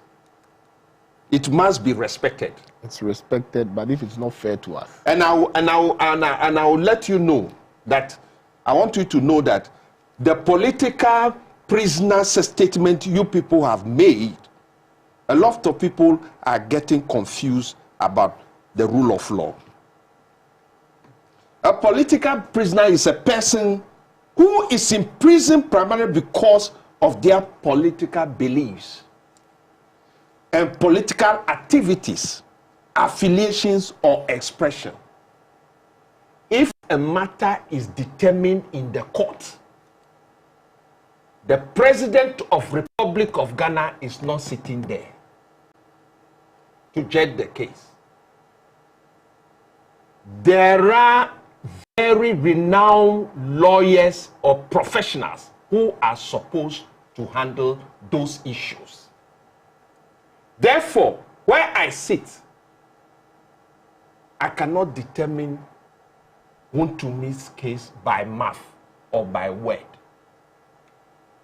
it must be respected. It's respected, but if it's not fair to us. And I will let you know that I want you to know that the political prisoner statement you people have made, a lot of people are getting confused about the rule of law. A political prisoner is a person who is in prison primarily because of their political beliefs and political activities, affiliations, or expression. If a matter is determined in the court, the President of Republic of Ghana is not sitting there to judge the case. There are very renowned lawyers or professionals who are supposed to handle those issues. Therefore, where I sit, I cannot determine Wontumi's case by mouth or by word.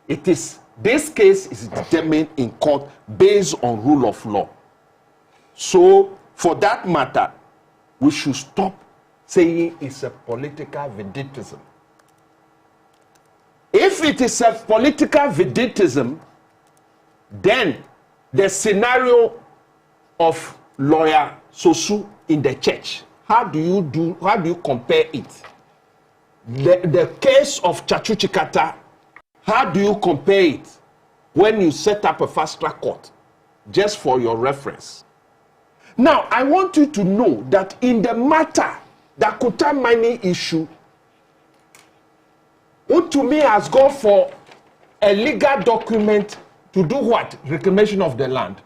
This case is determined in court based on rule of law. So, for that matter, we should stop saying it's a political vedetism. If it is a political vedetism, then the scenario of lawyer Sosu in the church, how do you compare it? The case of Julius Kattah, how do you compare it when you set up a fast track court? Just for your reference. Now, I want you to know that in the matter, the Kuta mining issue, Wontumi has gone for a legal document to do what? Reclamation of the land.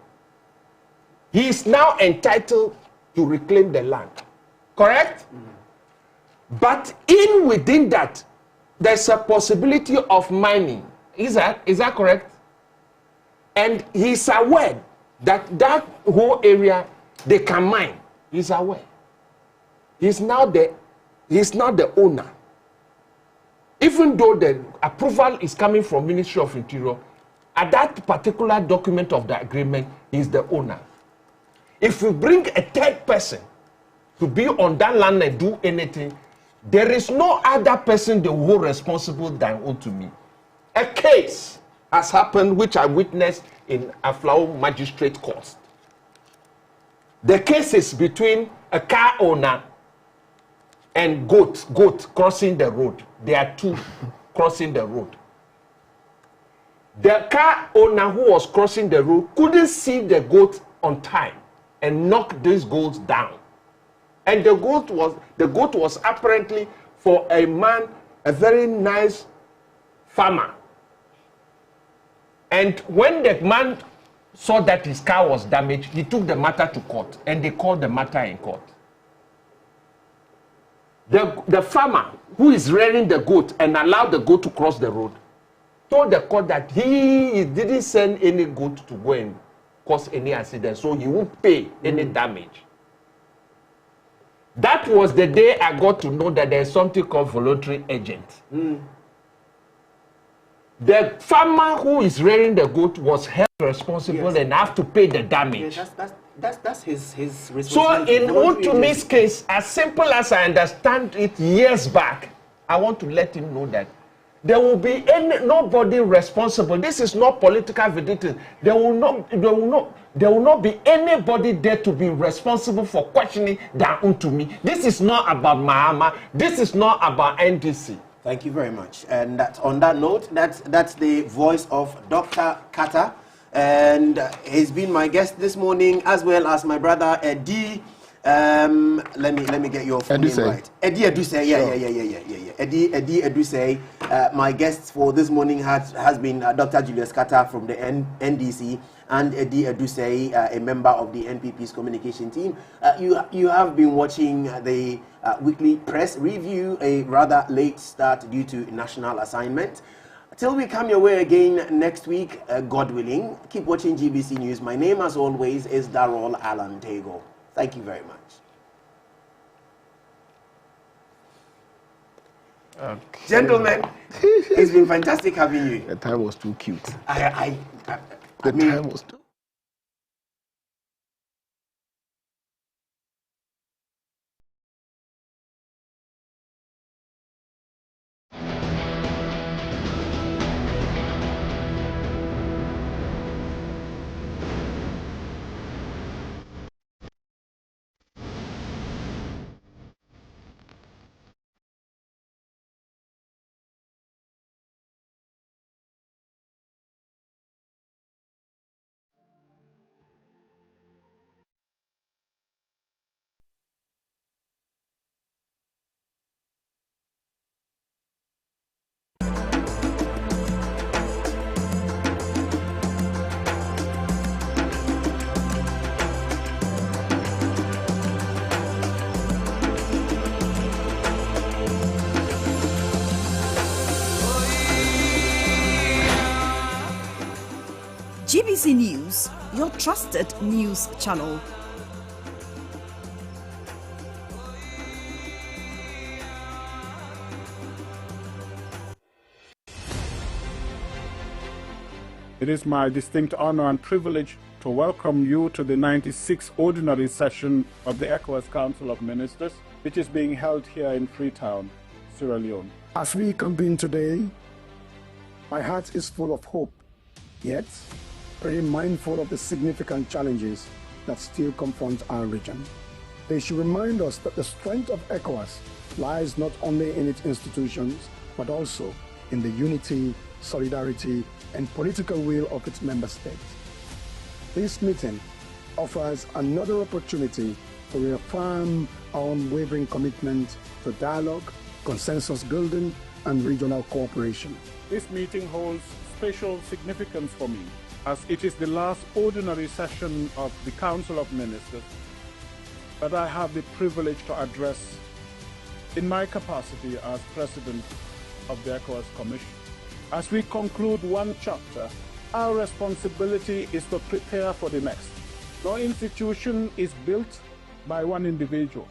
He is now entitled to reclaim the land. Correct? But within that, there's a possibility of mining. Is that correct? And he's aware that that whole area, they can mine. He's aware. He's not the owner. Even though the approval is coming from Ministry of Interior, at that particular document of the agreement, he's the owner. If we bring a third person to be on that land and do anything, there is no other person they will hold responsible than Wontumi. A case has happened which I witnessed in Aflao Magistrate Court. The case is between a car owner and goat crossing the road. There are two crossing the road. The car owner who was crossing the road couldn't see the goat on time and knocked these goats down. And the goat was apparently for a man, a very nice farmer. And when the man saw that his car was damaged, he took the matter to court, and they called the matter in court. The farmer who is rearing the goat and allowed the goat to cross the road told the court that he didn't send any goat to go and cause any accident, so he won't pay any damage. That was the day I got to know that there's something called voluntary agent. The farmer who is rearing the goat was held responsible and have to pay the damage. Yes, that's his responsibility. So in Wontumi's case, as simple as I understand it years back, I want to let him know that there will be nobody responsible. This is not political verdict. There will not be anybody there to be responsible for questioning that Wontumi. This is not about Mahama. This is not about NDC. Thank you very much. And on that note, that's the voice of Dr. Kattah, and he's been my guest this morning, as well as my brother Eddy. Let me get your full name right. Eddy Adusei. Yeah. Eddy Adusei. My guest for this morning has been Dr. Julius Kattah from the NDC, and Eddy Adusei, a member of the NPP's communication team. You have been watching the weekly press review, a rather late start due to national assignment. Till we come your way again next week, God willing, keep watching GBC News. My name, as always, is Darroll Allan Tagoe. Thank you very much. Okay. Gentlemen, it's been fantastic having you. The time was too cute. I The mean, time was too. GBC News, your trusted news channel. It is my distinct honor and privilege to welcome you to the 96th ordinary session of the ECOWAS Council of Ministers, which is being held here in Freetown, Sierra Leone. As we convene today, my heart is full of hope, yet very mindful of the significant challenges that still confront our region. They should remind us that the strength of ECOWAS lies not only in its institutions, but also in the unity, solidarity, and political will of its member states. This meeting offers another opportunity to reaffirm our unwavering commitment to dialogue, consensus building, and regional cooperation. This meeting holds special significance for me, as it is the last ordinary session of the Council of Ministers that I have the privilege to address in my capacity as President of the ECOWAS Commission. As we conclude one chapter, our responsibility is to prepare for the next. No institution is built by one individual.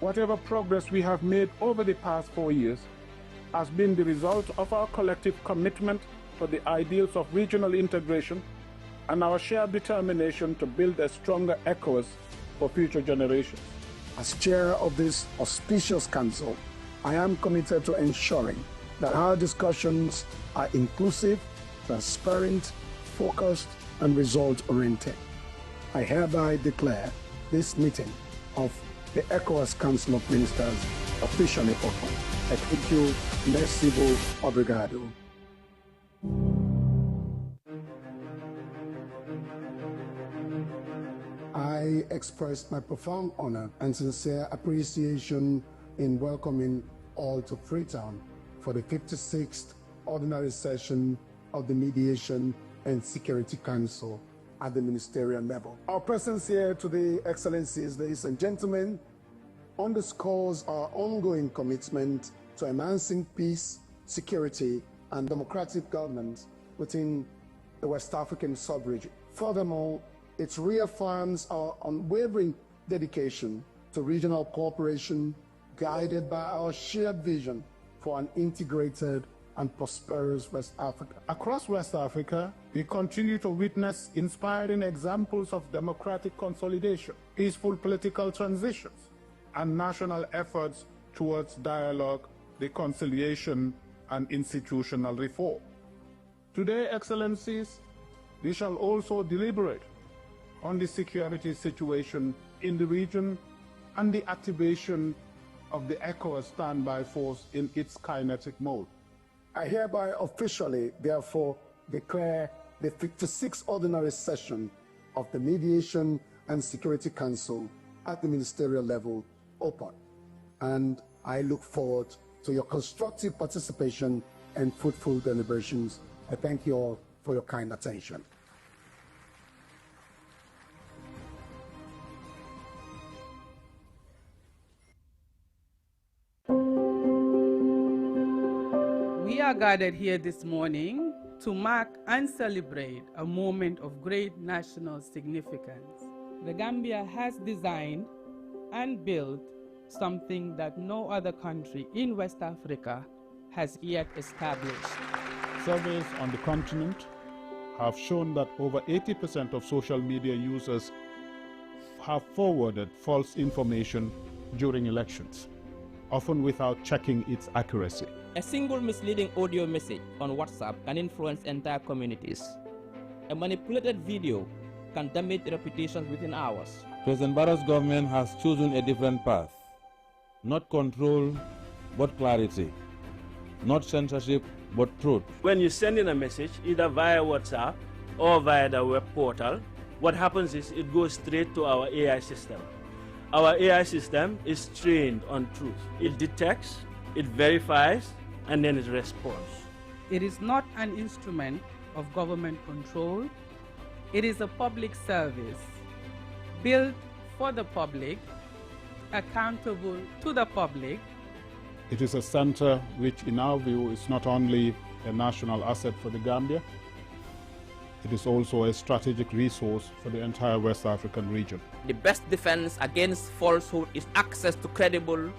Whatever progress we have made over the past 4 years has been the result of our collective commitment to the ideals of regional integration and our shared determination to build a stronger ECOWAS for future generations. As chair of this auspicious council, I am committed to ensuring that our discussions are inclusive, transparent, focused, and result-oriented. I hereby declare this meeting of the ECOWAS Council of Ministers officially open. Thank you. Merci beaucoup. Obrigado. I express my profound honor and sincere appreciation in welcoming all to Freetown for the 56th ordinary session of the Mediation and Security Council at the ministerial level. Our presence here today, Excellencies, ladies and gentlemen, underscores our ongoing commitment to enhancing peace, security, and democratic governance within the West African sub-region. Furthermore, it reaffirms our unwavering dedication to regional cooperation, guided by our shared vision for an integrated and prosperous West Africa. Across West Africa, we continue to witness inspiring examples of democratic consolidation, peaceful political transitions, and national efforts towards dialogue, reconciliation, and institutional reform. Today, Excellencies, we shall also deliberate on the security situation in the region and the activation of the ECOWAS standby force in its kinetic mode. I hereby officially, therefore, declare the 56th ordinary session of the Mediation and Security Council at the ministerial level open. And I look forward to your constructive participation and fruitful deliberations. I thank you all for your kind attention. We are gathered here this morning to mark and celebrate a moment of great national significance. The Gambia has designed and built something that no other country in West Africa has yet established. Surveys on the continent have shown that over 80% of social media users have forwarded false information during elections, often without checking its accuracy. A single misleading audio message on WhatsApp can influence entire communities. A manipulated video can damage reputations within hours. President Barrow's government has chosen a different path. Not control, but clarity. Not censorship, but truth. When you send in a message, either via WhatsApp or via the web portal, what happens is it goes straight to our AI system. Our AI system is trained on truth. It detects, it verifies, and then it responds. It is not an instrument of government control. It is a public service built for the public, accountable to the public. It is a center which, in our view, is not only a national asset for the Gambia, it is also a strategic resource for the entire West African region. The best defense against falsehood is access to credible,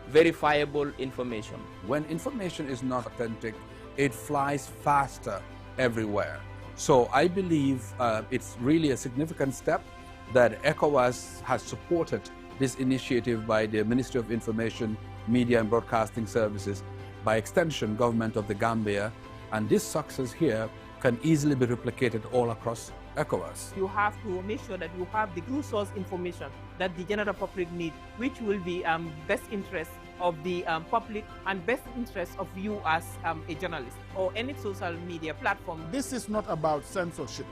verifiable information. When information is not authentic, it flies faster everywhere. So I believe it's really a significant step that ECOWAS has supported this initiative by the Ministry of Information, Media and Broadcasting Services, by extension, Government of the Gambia, and this success here can easily be replicated all across ECOWAS. You have to make sure that you have the true source information that the general public need, which will be best interest of the public and best interest of you as a journalist or any social media platform. This is not about censorship.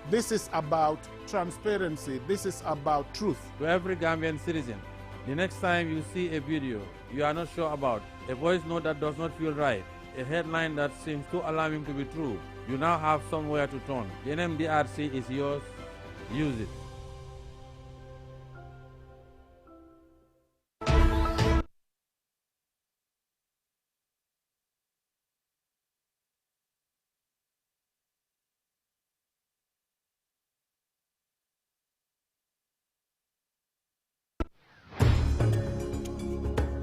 This is about transparency. This is about truth. To every Gambian citizen, the next time you see a video you are not sure about, a voice note that does not feel right, a headline that seems too alarming to be true, you now have somewhere to turn. The NMDRC is yours. Use it.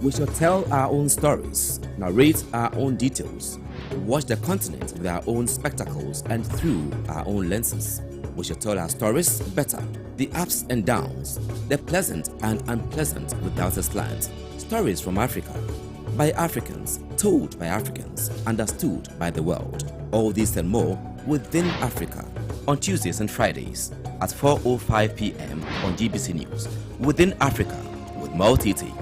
We shall tell our own stories, narrate our own details, watch the continent with our own spectacles and through our own lenses. We shall tell our stories better, the ups and downs, the pleasant and unpleasant without a slant. Stories from Africa, by Africans, told by Africans, understood by the world. All this and more within Africa on Tuesdays and Fridays at 4:05 p.m. on GBC News. Within Africa with Maltiti.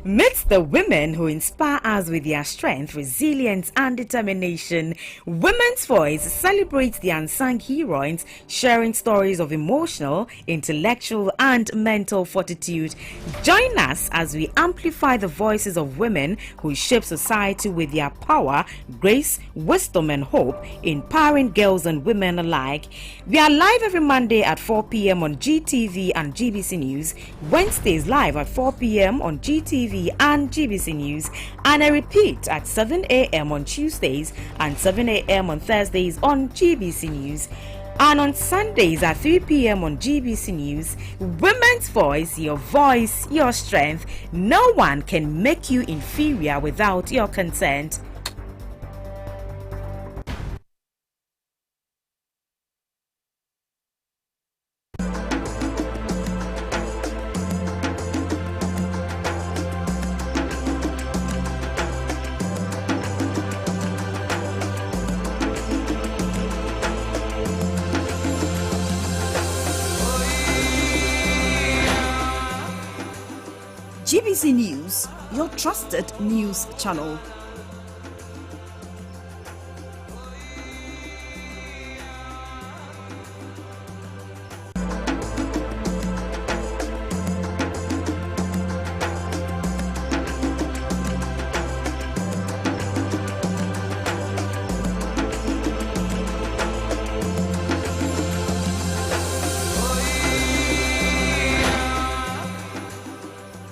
Meet the women who inspire us with their strength, resilience, and determination. Women's Voice celebrates the unsung heroines, sharing stories of emotional, intellectual, and mental fortitude. Join us as we amplify the voices of women who shape society with their power, grace, wisdom, and hope, empowering girls and women alike. We are live every Monday at 4 p.m. on GTV and GBC News, Wednesdays live at 4 p.m. on GTV and GBC News, and I repeat at 7 a.m. on Tuesdays and 7 a.m. on Thursdays on GBC News. And on Sundays at 3 p.m. on GBC News, Women's Voice, your voice, your strength. No one can make you inferior without your consent. GBC News, your trusted news channel.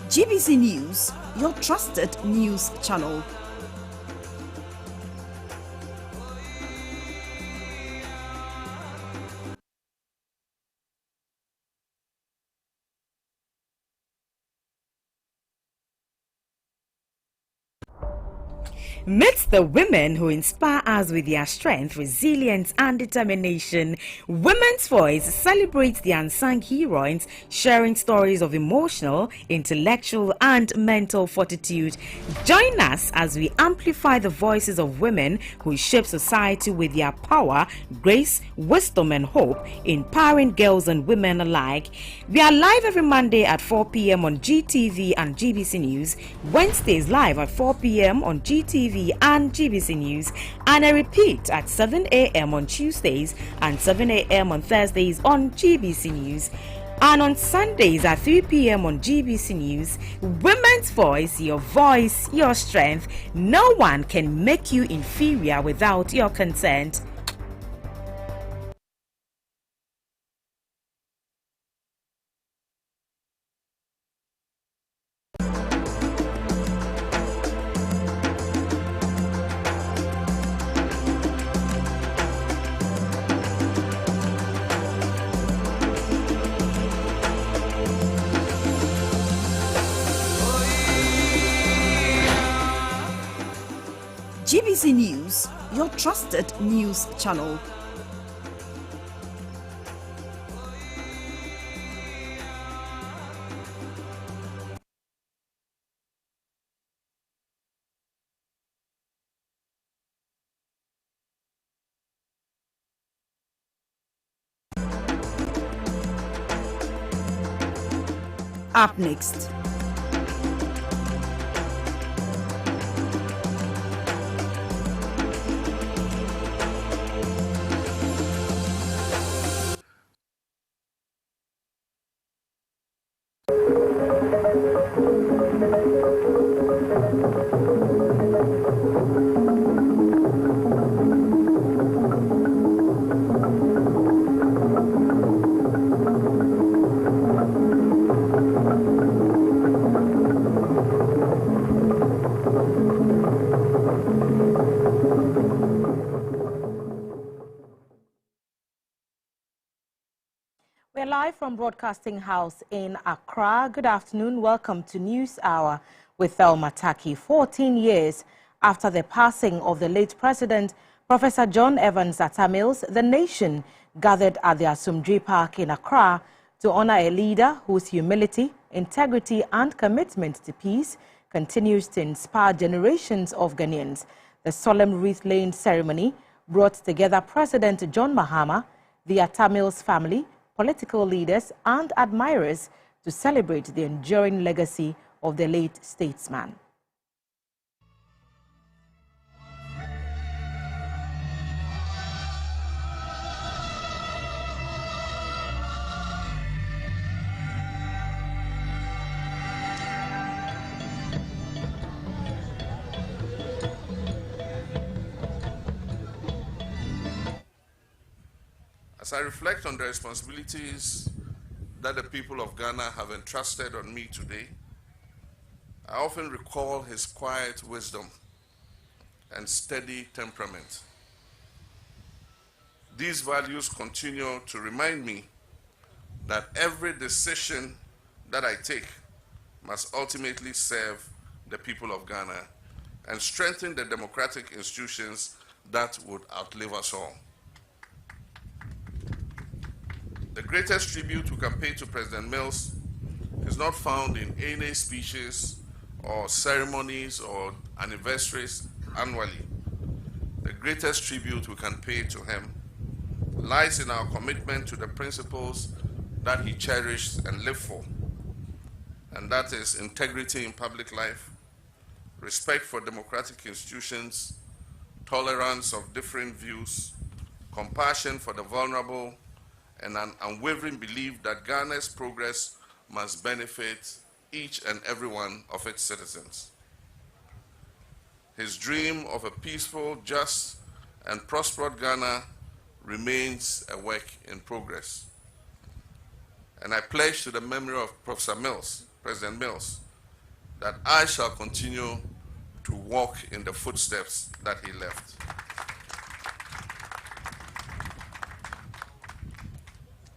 GBC News, your trusted news channel. Meet the women who inspire us with their strength, resilience, and determination. Women's Voice celebrates the unsung heroines, sharing stories of emotional, intellectual, and mental fortitude. Join us as we amplify the voices of women who shape society with their power, grace, wisdom, and hope, empowering girls and women alike. We are live every Monday at 4 p.m. on GTV and GBC News, Wednesdays live at 4 p.m. on GTV and GBC News, and a repeat at 7 a.m. on Tuesdays and 7 a.m. on Thursdays on GBC News. And on Sundays at 3 p.m. on GBC News, Women's Voice, your strength. No one can make you inferior without your consent. GBC News, your trusted news channel. Up next. We're live from Broadcasting House in Accra. Good afternoon. Welcome to News Hour with Thelma Taki. 14 years after the passing of the late President, Professor John Evans Atta Mills, the nation gathered at the Asumdri Park in Accra to honor a leader whose humility, integrity, and commitment to peace continues to inspire generations of Ghanaians. The solemn wreath-laying ceremony brought together President John Mahama, the Atta Mills family, political leaders, and admirers to celebrate the enduring legacy of the late statesman. As I reflect on the responsibilities that the people of Ghana have entrusted on me today, I often recall his quiet wisdom and steady temperament. These values continue to remind me that every decision that I take must ultimately serve the people of Ghana and strengthen the democratic institutions that would outlive us all. The greatest tribute we can pay to President Mills is not found in any speeches or ceremonies or anniversaries annually. The greatest tribute we can pay to him lies in our commitment to the principles that he cherished and lived for, and that is integrity in public life, respect for democratic institutions, tolerance of different views, compassion for the vulnerable, and an unwavering belief that Ghana's progress must benefit each and every one of its citizens. His dream of a peaceful, just, and prosperous Ghana remains a work in progress. And I pledge to the memory of Professor Mills, President Mills, that I shall continue to walk in the footsteps that he left.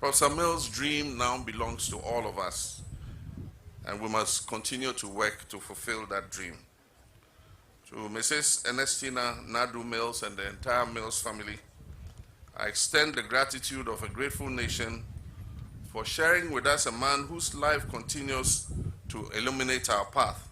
Professor Mills' dream now belongs to all of us, and we must continue to work to fulfill that dream. To Mrs. Ernestina Nadu Mills and the entire Mills family, I extend the gratitude of a grateful nation for sharing with us a man whose life continues to illuminate our path.